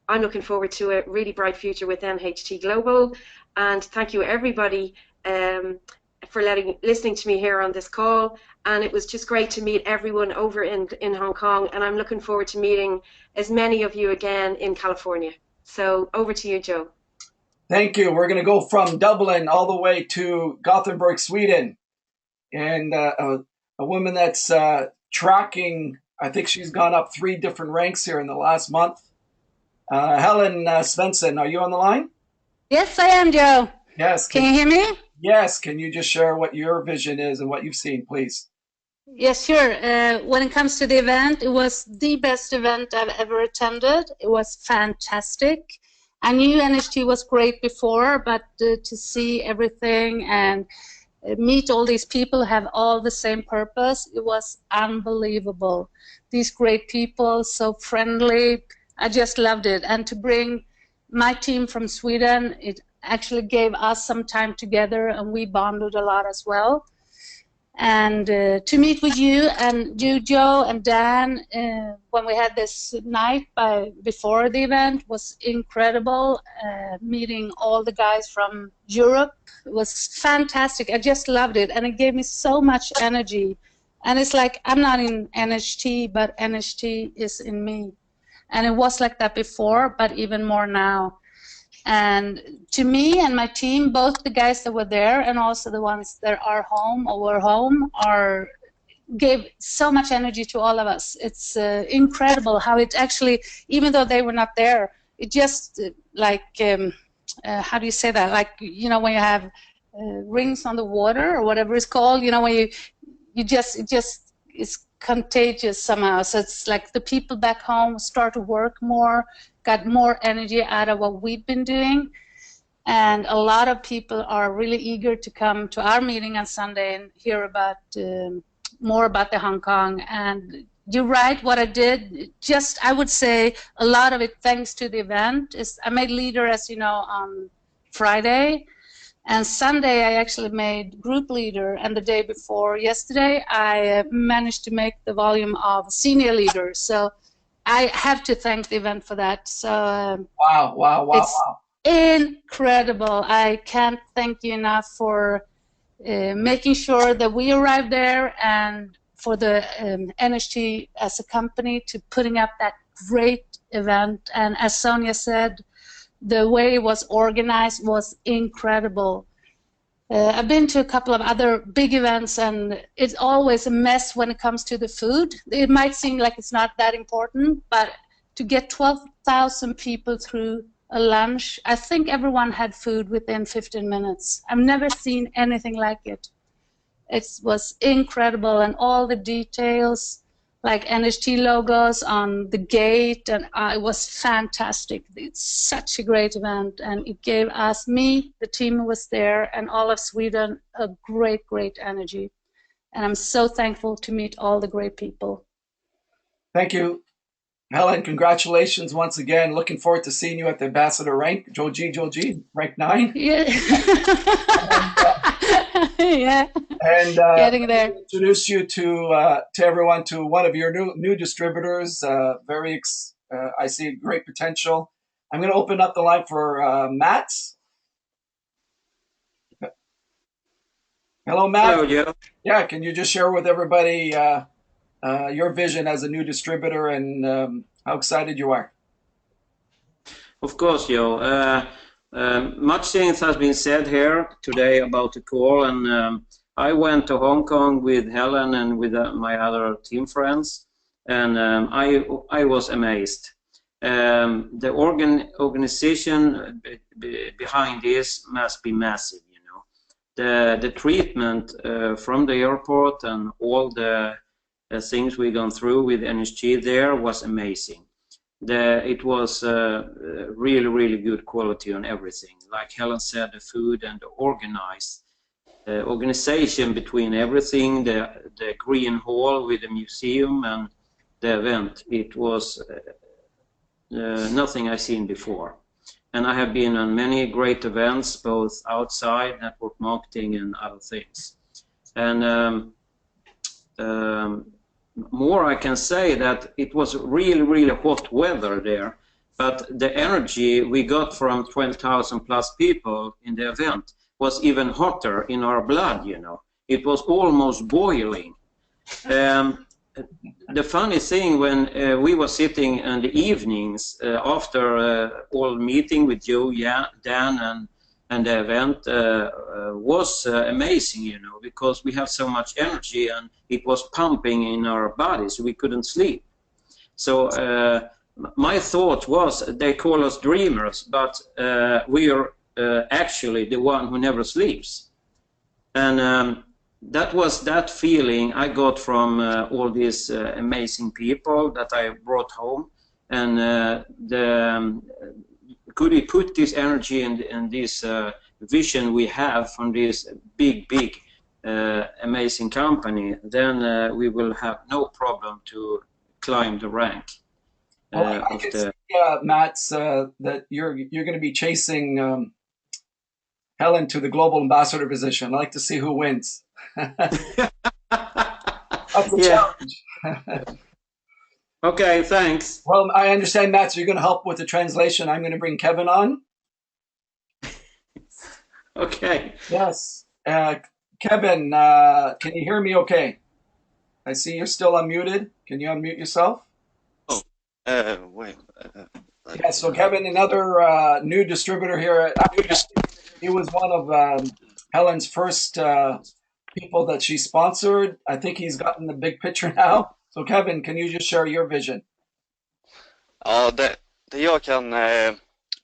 I'm looking forward to a really bright future with NHT Global. And thank you, everybody, for listening to me here on this call. And it was just great to meet everyone over in Hong Kong. And I'm looking forward to meeting as many of you again in California. So over to you, Joe. Thank you. We're going to go from Dublin all the way to Gothenburg, Sweden. And a woman that's tracking, I think she's gone up 3 different ranks here in the last month. Helen Svensson, are you on the line? Yes, I am, Joe. Yes. Can you hear me? Yes. Can you just share what your vision is and what you've seen, please? Yes, sure. When it comes to the event, it was the best event I've ever attended. It was fantastic. I knew NHT was great before, but to see everything and meet all these people who have all the same purpose, it was unbelievable. These great people, so friendly. I just loved it. And to bring my team from Sweden, it actually gave us some time together, and we bonded a lot as well. And to meet with you and you, Joe, and Dan, when we had this night before the event was incredible. Meeting all the guys from Europe was fantastic. I just loved it, and it gave me so much energy. And it's like I'm not in NHT, but NHT is in me. And it was like that before, but even more now. And to me and my team, both the guys that were there and also the ones that are home or were home, gave so much energy to all of us. It's incredible how it actually, even though they were not there, it just like, how do you say that? Like, you know, when you have rings on the water or whatever it's called, you know, when it just is contagious somehow. So it's like the people back home start to work more, got more energy out of what we've been doing. And a lot of people are really eager to come to our meeting on Sunday and hear about more about the Hong Kong. And you're right. What I did, just I would say a lot of it thanks to the event is I made leader, as you know, on Friday, and Sunday I actually made group leader, and the day before yesterday I managed to make the volume of senior leader. So I have to thank the event for that. So Wow. it's incredible. I can't thank you enough for making sure that we arrived there, and for the NHT as a company to putting up that great event. And as Sonia said, the way it was organized was incredible. I've been to a couple of other big events, and it's always a mess when it comes to the food. It might seem like it's not that important, but to get 12,000 people through a lunch, I think everyone had food within 15 minutes. I've never seen anything like it. It was incredible, and all the details, like NHT logos on the gate, and it was fantastic. It's such a great event, and it gave us, me, the team who was there, and all of Sweden, a great energy. And I'm so thankful to meet all the great people. Thank you, Helen. Congratulations once again. Looking forward to seeing you at the ambassador rank. Joji, rank 9. Yeah. Yeah. And getting there. Introduce you to everyone to one of your new distributors. I see great potential. I'm going to open up the line for Mats. Hello, Matt. Hello, Joe. Yeah, can you just share with everybody your vision as a new distributor and how excited you are? Of course, Joe. Much things has been said here today about the call, and I went to Hong Kong with Helen and with my other team friends, and I was amazed. The organization behind this must be massive, you know. The treatment from the airport and all the things we've gone through with NHT there was amazing. It was really good quality on everything. Like Helen said, the food and the organization between everything, the green hall with the museum and the event, it was nothing I've seen before. And I have been on many great events, both outside, network marketing and other things. And more I can say that it was really hot weather there, but the energy we got from 12,000 plus people in the event was even hotter in our blood, you know. It was almost boiling. The funny thing, when we were sitting in the evenings after all meeting with Joe, Dan and the event was amazing, you know, because we have so much energy and it was pumping in our bodies. We couldn't sleep. So my thought was, they call us dreamers, but we are actually the one who never sleeps. And that was that feeling I got from all these amazing people that I brought home. And could we put this energy and this vision we have from this big amazing company, then we will have no problem to climb the rank. Well, I can see, Mats, that you're going to be chasing Helen to the global ambassador position. I'd like to see who wins. That's a challenge. Okay, thanks. Well, I understand, Mats, you're going to help with the translation. I'm going to bring Kevin on. Okay. Yes. Kevin, can you hear me okay? I see you're still unmuted. Can you unmute yourself? Oh, wait. Yeah, so Kevin, another new distributor here. He was one of Helen's first people that she sponsored. I think he's gotten the big picture now. So Kevin, can you just share your vision? Ja, det jag kan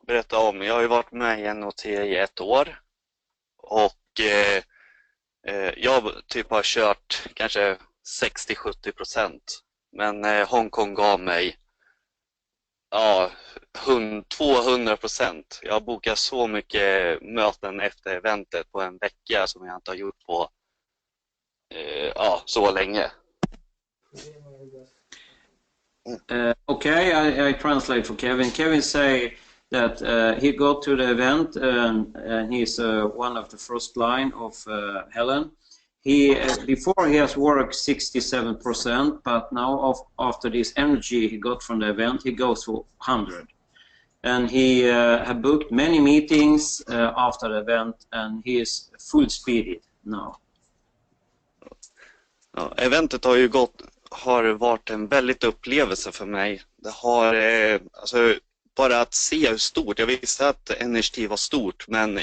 berätta om, jag har ju varit med i NHT i 1 år och jag typ har kört kanske 60-70%, men Hongkong gav mig 200%. Jag har bokat så mycket möten efter eventet på en vecka som jag inte har gjort på så länge. Okay, I translate for Kevin. Kevin say that he got to the event and he's one of the first line of Helen. He before he has worked 67%, but now after this energy he got from the event, he goes for 100. And he have booked many meetings after the event, and he is full speeded now. Ja, eventet har varit en väldigt upplevelse för mig. Det har alltså bara att se hur stort. Jag visste att NHT var stort, men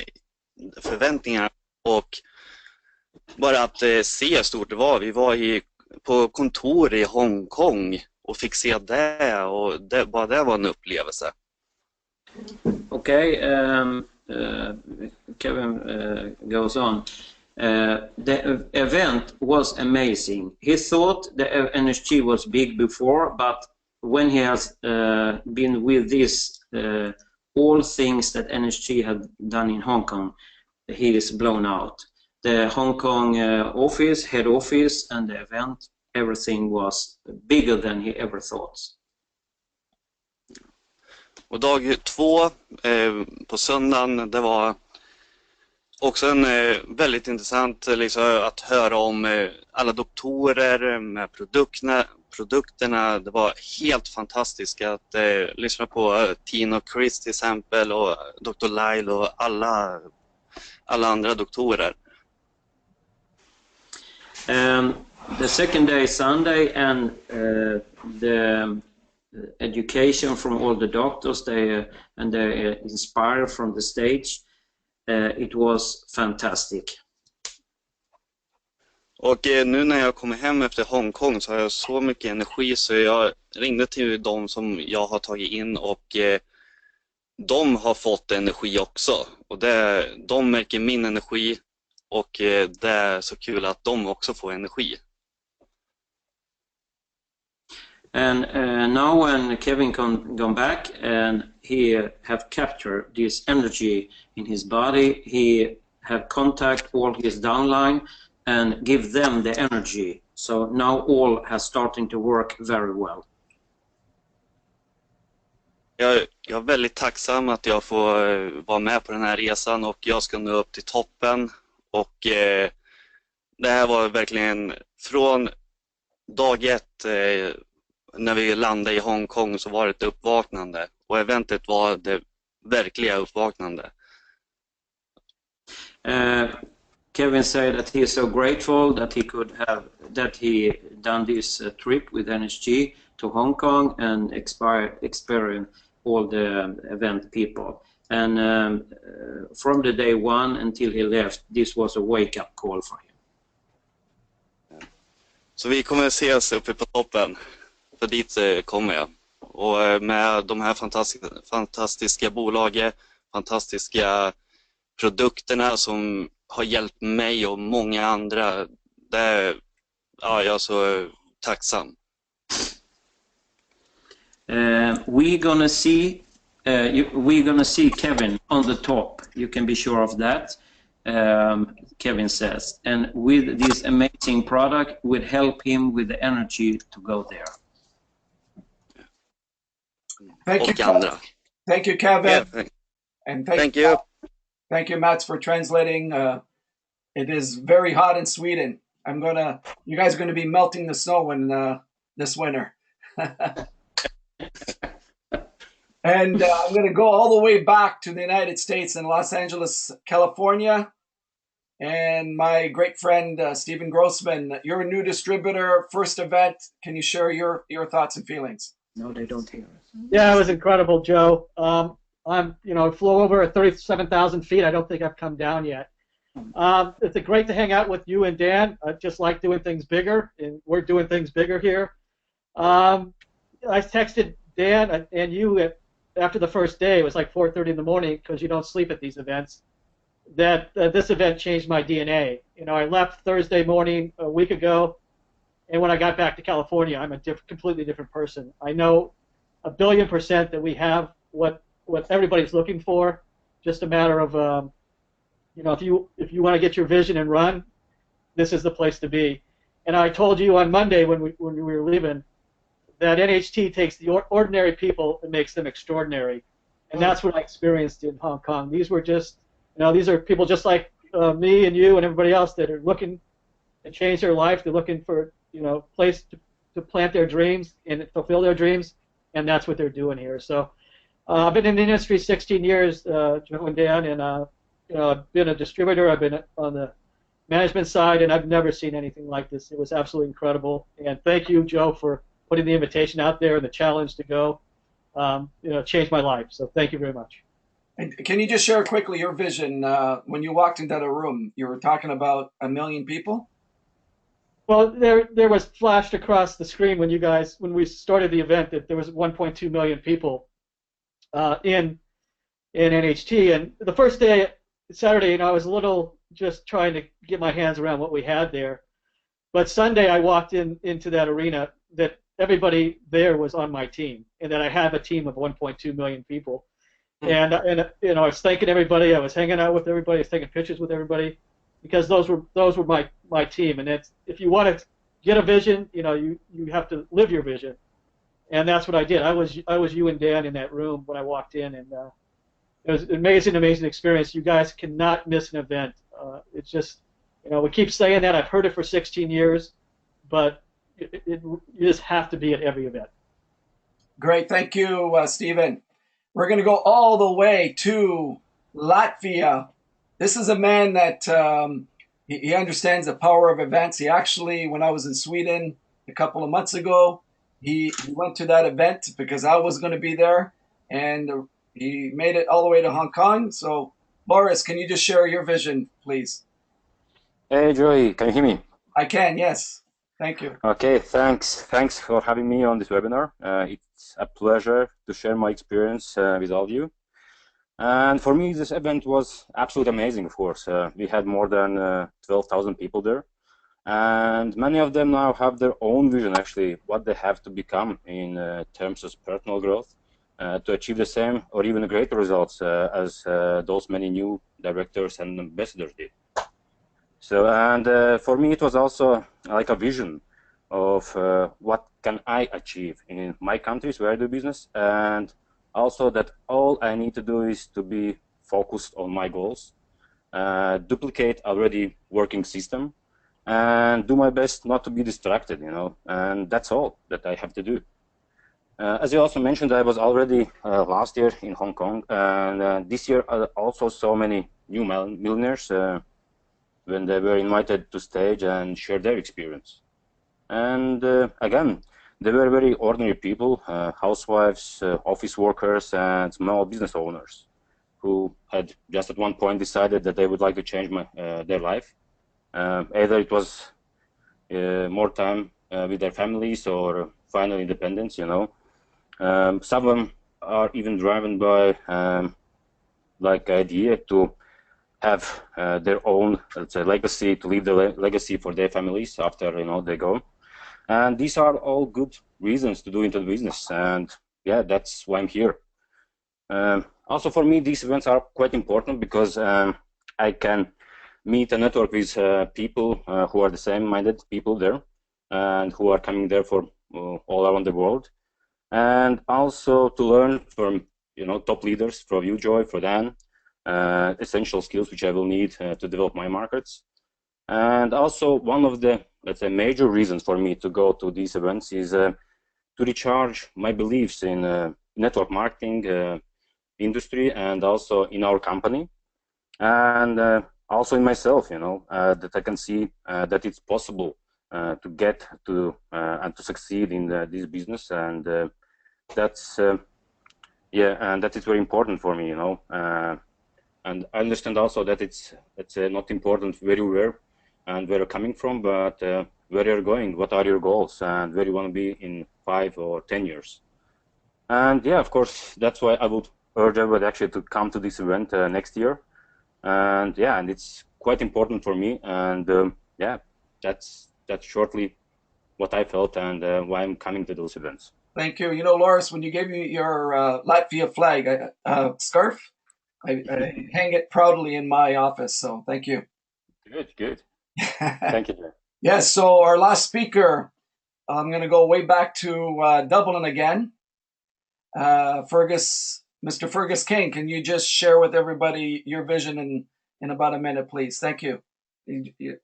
förväntningarna och bara att se hur stort det var. Vi var på kontor i Hongkong och fick se det, och bara det var en upplevelse. Okay, Kevin goes on. The event was amazing. He thought the NHG was big before, but when he has been with this, all things that NHG had done in Hong Kong, he is blown out. The Hong Kong head office, and the event, everything was bigger than he ever thought. Och dag 2 på söndagen, det var också en väldigt intressant liksom, att höra om alla doktorer med produkterna. Det var helt fantastiskt att lyssna på Tina och Chris till exempel, och Dr. Lyle och alla andra doktorer. The second day, Sunday, and the education from all the doctors, they inspired from the stage. It was fantastic. Och nu när jag kommer hem efter Hongkong så har jag så mycket energi, så jag ringde till dem som jag har tagit in, och de har fått energi också. Och de märker min energi, och det är så kul att de också får energi. And now when Kevin gone back and he have captured this energy in his body, he have contact all his downline and give them the energy. So now all has starting to work very well. Jag är väldigt tacksam att jag får vara med på den här resan, och jag ska nå upp till toppen. Och det här var verkligen från dag 1 när vi landade i Hongkong, så var det ett uppvaknande, och eventet var det verkliga uppvaknande. Kevin said that he is so grateful that he done this trip with NHG to Hong Kong and experience all the event people. And from the day 1 until he left, this was a wake-up call for him. Så vi kommer att ses uppe på toppen, för dit kommer jag. Och med de här fantastiska bolagen, fantastiska produkterna som har hjälpt mig och många andra, jag är så tacksam. We're gonna see Kevin on the top. You can be sure of that. Kevin says, and with this amazing product would help him with the energy to go there. Thank you, thank you, Kevin, Yeah, and thank you. Thank you, Mats, for translating. It is very hot in Sweden. You guys are gonna be melting the snow this winter. And I'm going to go all the way back to the United States in Los Angeles, California. And my great friend, Stephen Grossman, you're a new distributor, first event. Can you share your thoughts and feelings? No, they don't hear us. Yeah, it was incredible, Joe. I flew over at 37,000 feet. I don't think I've come down yet. It's great to hang out with you and Dan. I just like doing things bigger, and we're doing things bigger here. I texted Dan and you after the first day. It was like 4:30 in the morning, because you don't sleep at these events, that this event changed my DNA. I left Thursday morning a week ago, and when I got back to California, I'm a completely different person. I know 1,000,000,000% that we have what everybody's looking for. Just a matter of if you want to get your vision and run, this is the place to be. And I told you on Monday when we were leaving that NHT takes the ordinary people and makes them extraordinary. And that's what I experienced in Hong Kong. These were just, these are people just like me and you and everybody else that are looking to change their life. They're looking for, place to plant their dreams and fulfill their dreams, and that's what they're doing here. So I've been in the industry 16 years, Joe and Dan, and I've been a distributor. I've been on the management side, and I've never seen anything like this. It was absolutely incredible. And thank you, Joe, for putting the invitation out there and the challenge to go. Changed my life. So thank you very much. And can you just share quickly your vision when you walked into the room? You were talking about 1 million people. Well, there was flashed across the screen when we started the event that there was 1.2 million people in NHT, and the first day, Saturday, I was a little just trying to get my hands around what we had there. But Sunday, I walked into that arena that everybody there was on my team, and that I have a team of 1.2 million people. And I was thanking everybody. I was hanging out with everybody. I was taking pictures with everybody, because those were my team. And if you want to get a vision, you have to live your vision, and that's what I did. I was you and Dan in that room when I walked in, and it was an amazing experience. You guys cannot miss an event. It's just, we keep saying that. I've heard it for 16 years, but you just have to be at every event. Great, thank you, Stephen. We're going to go all the way to Latvia. This is a man that he understands the power of events. He actually, when I was in Sweden a couple of months ago, he went to that event because I was going to be there, and he made it all the way to Hong Kong. So, Boris, can you just share your vision, please? Hey, Joey, can you hear me? I can, yes. Thank you. Okay, thanks. Thanks for having me on this webinar. It's a pleasure to share my experience with all of you. And for me, this event was absolutely amazing, of course. We had more than 12,000 people there. And many of them now have their own vision, actually, what they have to become in terms of personal growth to achieve the same or even greater results as those many new directors and ambassadors did. So, and for me, it was also like a vision of what can I achieve in my countries where I do business, and also that all I need to do is to be focused on my goals, duplicate already working system, and do my best not to be distracted, and that's all that I have to do. As you also mentioned, I was already last year in Hong Kong, and this year I also saw many new millionaires when they were invited to stage and share their experience. And again, they were very ordinary people, housewives, office workers, and small business owners who had just at one point decided that they would like to change their life. Either it was more time with their families or final independence, some of them are even driven by like idea to have their own, let's say, legacy, to leave the legacy for their families after they go. And these are all good reasons to do into the business, and yeah, that's why I'm here. Also for me, these events are quite important because I can meet and network with people who are the same-minded people there, and who are coming there for all around the world, and also to learn from top leaders, from you, Joy, for Dan, essential skills which I will need to develop my markets. And also one of the, let's say, major reasons for me to go to these events is to recharge my beliefs in network marketing industry, and also in our company, and also in myself, that I can see that it's possible to get to and to succeed in this business, and that's yeah, and that is very important for me, and I understand also that it's not important where you were and where you're coming from, but where you're going, what are your goals, and where you want to be in 5 or 10 years. And yeah, of course, that's why I would urge everybody actually to come to this event next year. And yeah, and it's quite important for me. And yeah, that's shortly what I felt and why I'm coming to those events. Thank you. Loris, when you gave me your Latvia flag scarf, I hang it proudly in my office. So thank you. Good. Thank you. Yes. So our last speaker, I'm going to go way back to Dublin again. Mr. Fergus King, can you just share with everybody your vision in about a minute, please? Thank you. You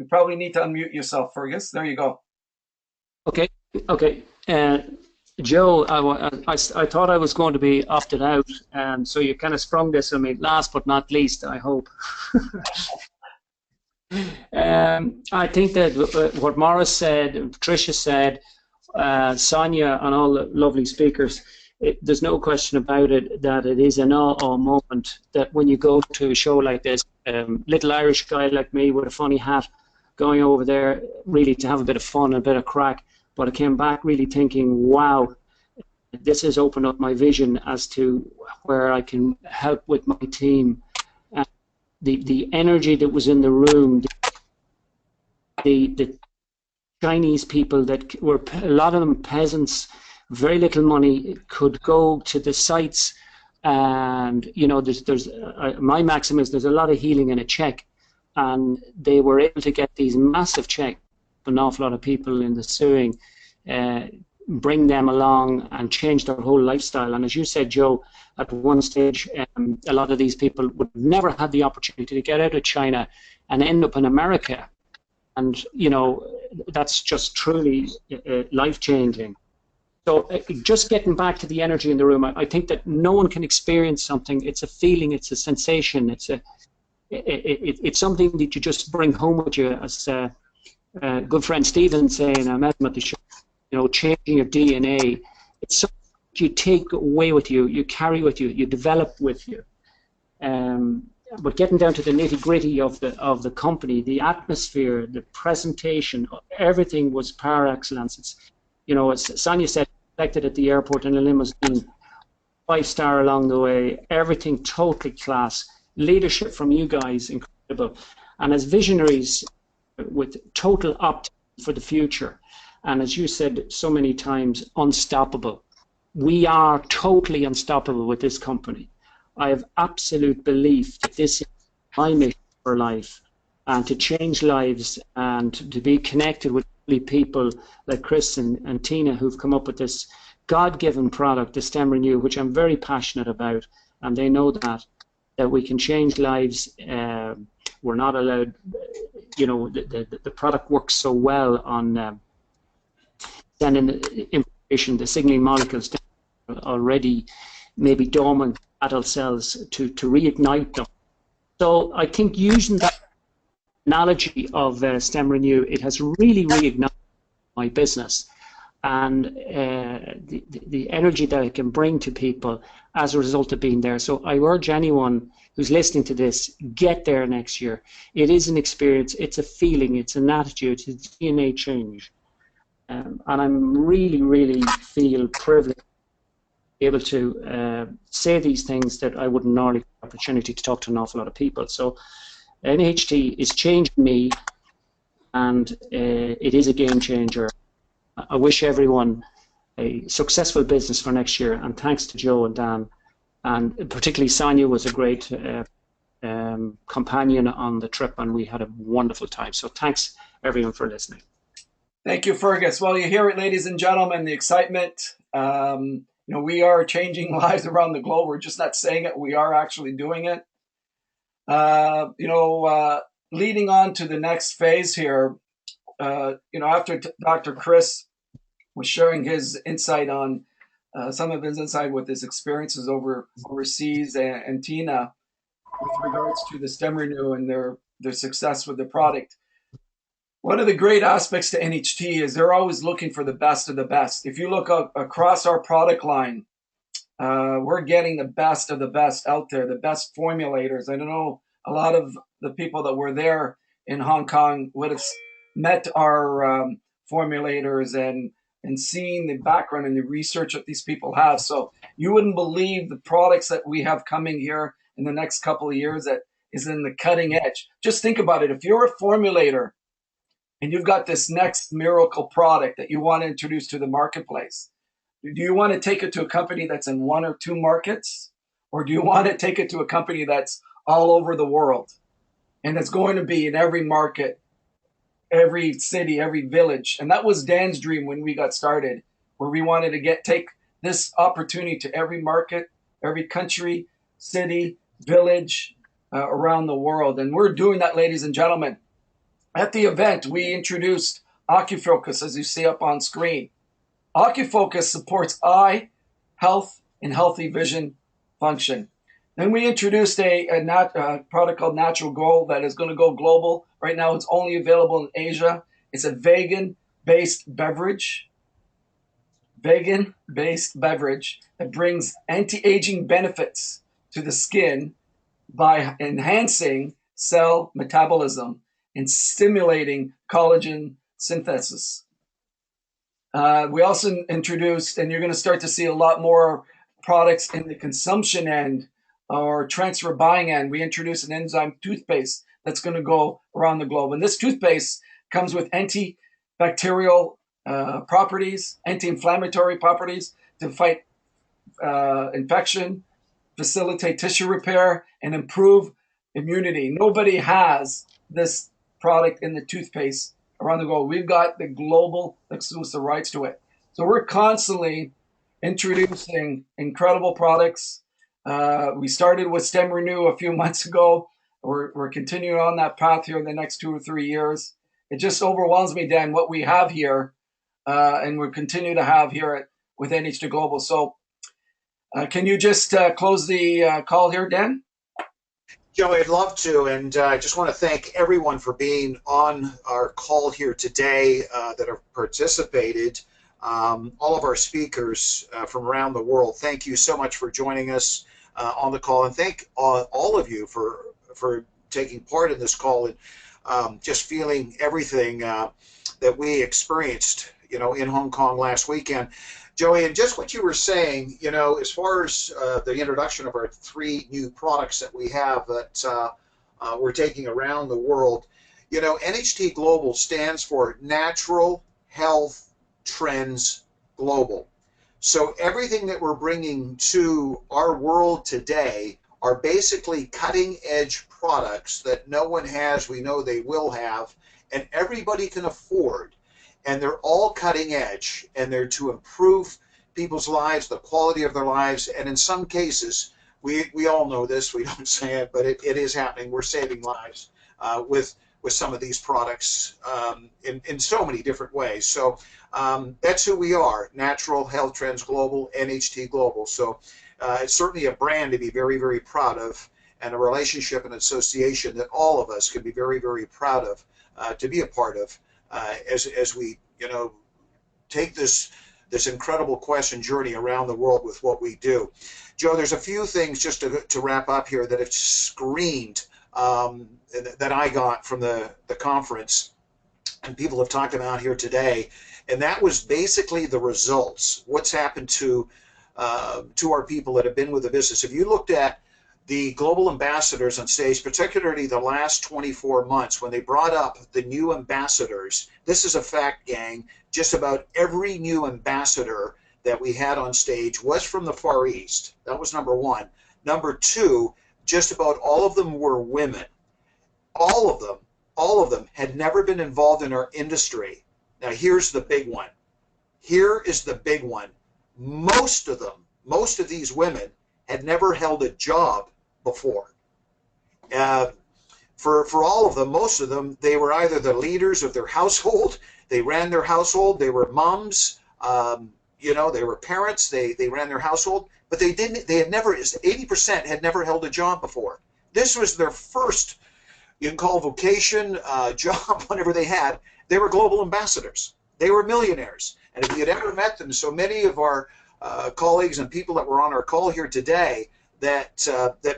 probably need to unmute yourself, Fergus. There you go. Okay, okay. Joe, I thought I was going to be opted out, and so you kind of sprung this on me. Last but not least, I hope. I think that what Morris said, Patricia said, Sonia, and all the lovely speakers, there's no question about it that it is an awe moment that when you go to a show like this, little Irish guy like me with a funny hat, going over there really to have a bit of fun and a bit of crack. But I came back really thinking, wow, this has opened up my vision as to where I can help with my team. The energy that was in the room, the Chinese people that were, a lot of them peasants, very little money, could go to the sites, and you know, there's my maxim is there's a lot of healing in a check, and they were able to get these massive checks. An awful lot of people in the sewing, bring them along and change their whole lifestyle. And as you said, Joe, at one stage, a lot of these people would never have the opportunity to get out of China and end up in America. And, you know, that's just truly life-changing. So just getting back to the energy in the room, I think that no one can experience something. It's a feeling, it's a sensation, it's something that you just bring home with you. As good friend Stephen saying, I met him at the show, you know, changing your DNA. It's something you take away with you, you carry with you, you develop with you. But getting down to the nitty-gritty of the company, the atmosphere, the presentation, everything was par excellence. It's, you know, as Sonia said, collected at the airport in a limousine, 5-star along the way, everything totally class. Leadership from you guys, incredible. And as visionaries with total optimism for the future, and as you said so many times, unstoppable. We are totally unstoppable with this company. I have absolute belief that this is my mission for life, and to change lives and to be connected with people like Chris and Tina, who've come up with this God-given product, the STEM Renew, which I'm very passionate about, and they know that we can change lives. We're not allowed, you know, the product works so well on sending information, the signaling molecules already maybe dormant adult cells to reignite them. So I think using that analogy of STEM Renew, it has really reignited my business, and the energy that I can bring to people as a result of being there. So I urge anyone who's listening to this, get there next year. It is an experience, it's a feeling, it's an attitude, it's a DNA change. And I'm really, really feel privileged to be able to say these things that I wouldn't normally have the opportunity to talk to an awful lot of people. So NHT is changing me, and it is a game changer. I wish everyone a successful business for next year, and thanks to Joe and Dan, and particularly Sonia was a great companion on the trip, and we had a wonderful time. So thanks everyone for listening. Thank you, Fergus. Well, you hear it, ladies and gentlemen, the excitement. You know, we are changing lives around the globe. We're just not saying it. We are actually doing it. You know, leading on to the next phase here, you know, after Dr. Chris was sharing his insight on some of his insight with his experiences overseas, and Tina with regards to the STEM Renew and their success with the product. One of the great aspects to NHT is they're always looking for the best of the best. If you look across our product line, we're getting the best of the best out there, the best formulators. I don't know, a lot of the people that were there in Hong Kong would have met our formulators and seen the background and the research that these people have. So you wouldn't believe the products that we have coming here in the next couple of years that is in the cutting edge. Just think about it. If you're a formulator and you've got this next miracle product that you want to introduce to the marketplace, do you want to take it to a company that's in 1 or 2 markets? Or do you want to take it to a company that's all over the world and that's going to be in every market every city, every village. And that was Dan's dream when we got started, where we wanted to take this opportunity to every market, every country, city, village around the world. And we're doing that, ladies and gentlemen. At the event, we introduced OcuFocus, as you see up on screen. OcuFocus supports eye health and healthy vision function. Then we introduced a product called Natural Gold that is going to go global. Right now, it's only available in Asia. It's a vegan-based beverage. Vegan-based beverage that brings anti-aging benefits to the skin by enhancing cell metabolism and stimulating collagen synthesis. We also introduced, and you're going to start to see a lot more products in the consumption end or transfer buying end. We introduced an enzyme toothpaste that's going to go around the globe. And this toothpaste comes with antibacterial properties, anti-inflammatory properties to fight infection, facilitate tissue repair, and improve immunity. Nobody has this product in the toothpaste around the globe. We've got the global exclusive rights to it. So we're constantly introducing incredible products. We started with Stem Renew a few months ago. We're continuing on that path here in the next 2 or 3 years. It just overwhelms me, Dan, what we have here, and we continue to have here with NHT Global. So can you just close the call here, Dan? Joe, I'd love to, and I just want to thank everyone for being on our call here today that have participated. All of our speakers from around the world, thank you so much for joining us on the call, and thank all of you for taking part in this call and just feeling everything that we experienced, in Hong Kong last weekend. Joey, and just what you were saying, as far as the introduction of our 3 new products that we have that we're taking around the world, NHT Global stands for Natural Health Trends Global. So everything that we're bringing to our world today are basically cutting-edge products that no one has, we know they will have, and everybody can afford. And they're all cutting edge, and they're to improve people's lives, the quality of their lives, and in some cases, we all know this, we don't say it, but it is happening. We're saving lives with some of these products in so many different ways. So that's who we are, Natural Health Trends Global, NHT Global. So it's certainly a brand to be very, very proud of, and a relationship and association that all of us can be very, very proud of to be a part of. As we take this incredible quest and journey around the world with what we do. Joe, there's a few things just to wrap up here that have screamed that I got from the conference and people have talked about here today, and that was basically the results. What's happened to our people that have been with the business? If you looked at the global ambassadors on stage, particularly the last 24 months, when they brought up the new ambassadors, this is a fact, gang, just about every new ambassador that we had on stage was from the Far East. That was number 1. Number 2, just about all of them were women. All of them had never been involved in our industry. Now here's the big one. Here is the big one. Most of these women had never held a job before. For all of them, most of them, they were either the leaders of their household, they ran their household, they were moms, they were parents, they ran their household, but they had never, 80% had never held a job before. This was their first, you can call vocation, job, whatever they had. They were global ambassadors. They were millionaires. And if you had ever met them, so many of our colleagues and people that were on our call here today that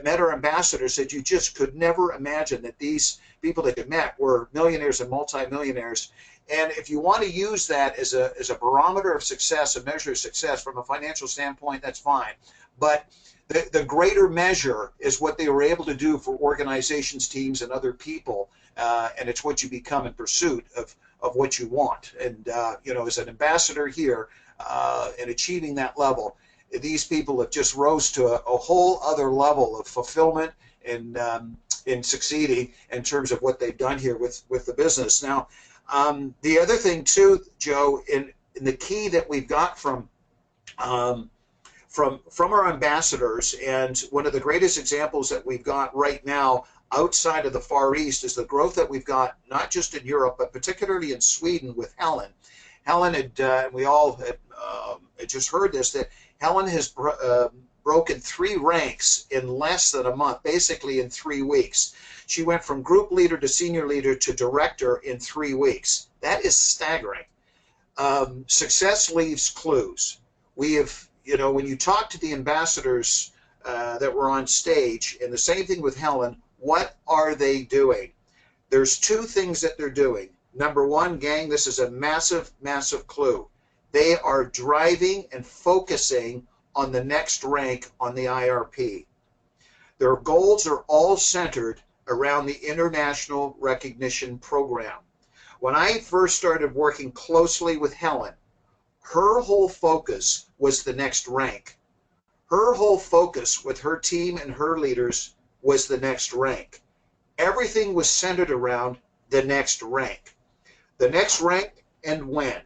met our ambassadors said you just could never imagine that these people that you met were millionaires and multimillionaires. And if you want to use that as a barometer of success, a measure of success from a financial standpoint, that's fine. But the greater measure is what they were able to do for organizations, teams, and other people, and it's what you become in pursuit of what you want. And as an ambassador here, and achieving that level, these people have just rose to a whole other level of fulfillment and in succeeding in terms of what they've done here with the business. Now, The other thing too, Joe, in the key that we've got um, from our ambassadors, and one of the greatest examples that we've got right now outside of the Far East is the growth that we've got not just in Europe but particularly in Sweden with Helen. Helen had we all had just heard this, that Helen has broken 3 ranks in less than a month, basically in 3 weeks. She went from group leader to senior leader to director in 3 weeks. That is staggering. Success leaves clues. We have, when you talk to the ambassadors that were on stage, and the same thing with Helen, what are they doing? There's 2 things that they're doing. Number 1, gang, this is a massive, massive clue. They are driving and focusing on the next rank on the IRP. Their goals are all centered around the International Recognition Program. When I first started working closely with Helen, her whole focus was the next rank. Her whole focus with her team and her leaders was the next rank. Everything was centered around the next rank. The next rank and when.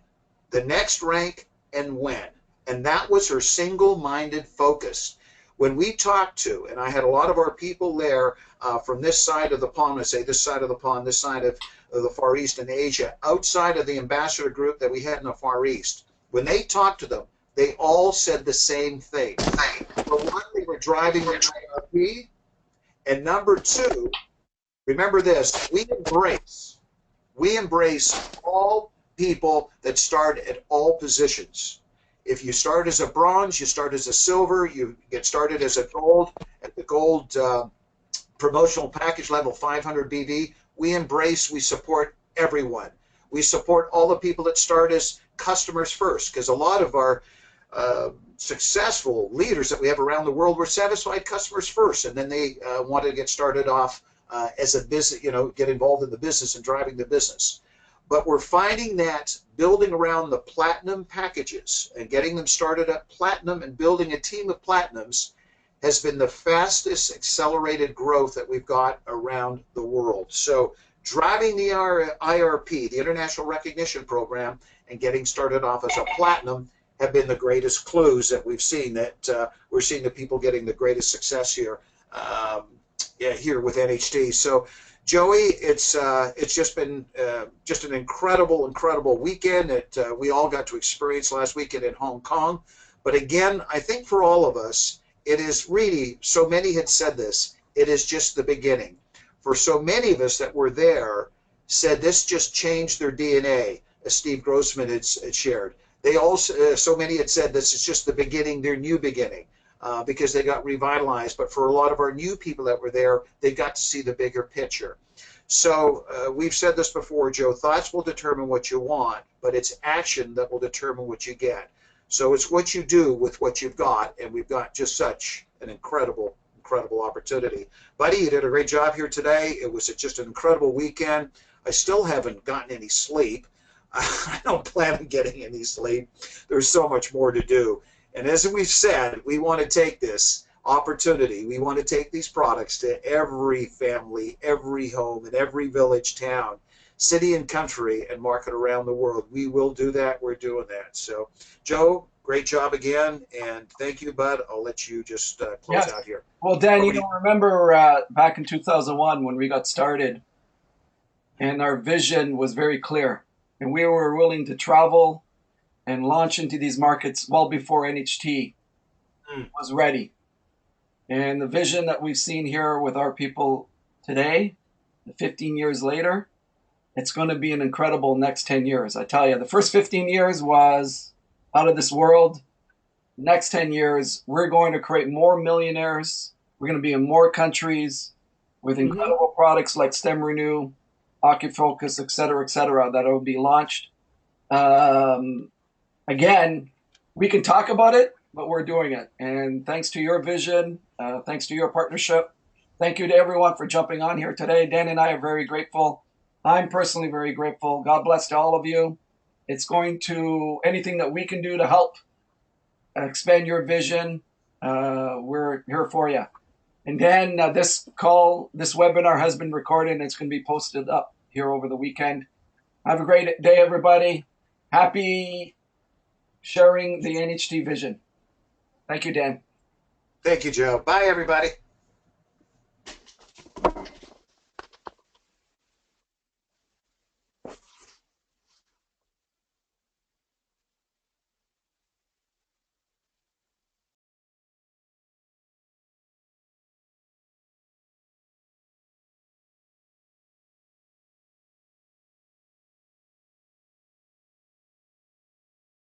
The next rank and when. And that was her single-minded focus. When we talked to, and I had a lot of our people there from this side of the pond, I say this side of the pond, this side of the Far East and Asia, outside of the ambassador group that we had in the Far East, when they talked to them, they all said the same thing. For one, they were driving their IRP, and number 2, remember this, we embrace all people that start at all positions. If you start as a bronze, you start as a silver, you get started as a gold, at the gold promotional package level 500 BV, we support everyone. We support all the people that start as customers first, because a lot of our successful leaders that we have around the world were satisfied customers first, and then they wanted to get started off as a business, get involved in the business and driving the business. But we're finding that building around the platinum packages and getting them started at platinum and building a team of platinums has been the fastest accelerated growth that we've got around the world. So driving the IRP, the International Recognition Program, and getting started off as a platinum have been the greatest clues that we've seen, that we're seeing the people getting the greatest success here, here with NHT. So Joey, it's just been just an incredible weekend that we all got to experience last weekend in Hong Kong. But again, I think for all of us, it is really, so many had said this, it is just the beginning. For so many of us that were there, said this just changed their DNA, as Steve Grossman had shared. They also, so many had said this is just the beginning, their new beginning. Because they got revitalized. But for a lot of our new people that were there, they got to see the bigger picture. So we've said this before, Joe, thoughts will determine what you want, but it's action that will determine what you get. So it's what you do with what you've got, and we've got just such an incredible opportunity. Buddy, you did a great job here today. It was just an incredible weekend. I still haven't gotten any sleep. I don't plan on getting any sleep. There's so much more to do. And as we've said, we want to take this opportunity, we want to take these products to every family, every home, and every village, town, city, and country, and market around the world. We will do that. We're doing that. So, Joe, great job again, and thank you, bud. I'll let you just close out here. Well, Dan, remember back in 2001 when we got started, and our vision was very clear, and we were willing to travel and launch into these markets well before NHT was ready. And the vision that we've seen here with our people today, 15 years later, it's going to be an incredible next 10 years. I tell you, the first 15 years was out of this world. The next 10 years, we're going to create more millionaires. We're going to be in more countries with incredible products like STEM Renew, OcuFocus, et cetera, that will be launched. Again, we can talk about it, but we're doing it. And thanks to your vision, thanks to your partnership, thank you to everyone for jumping on here today. Dan and I are very grateful. I'm personally very grateful. God bless to all of you. It's going to, anything that we can do to help expand your vision, we're here for you. And Dan, this webinar has been recorded and it's going to be posted up here over the weekend. Have a great day, everybody. Happy sharing the NHT vision. Thank you, Dan. Thank you, Joe. Bye, everybody.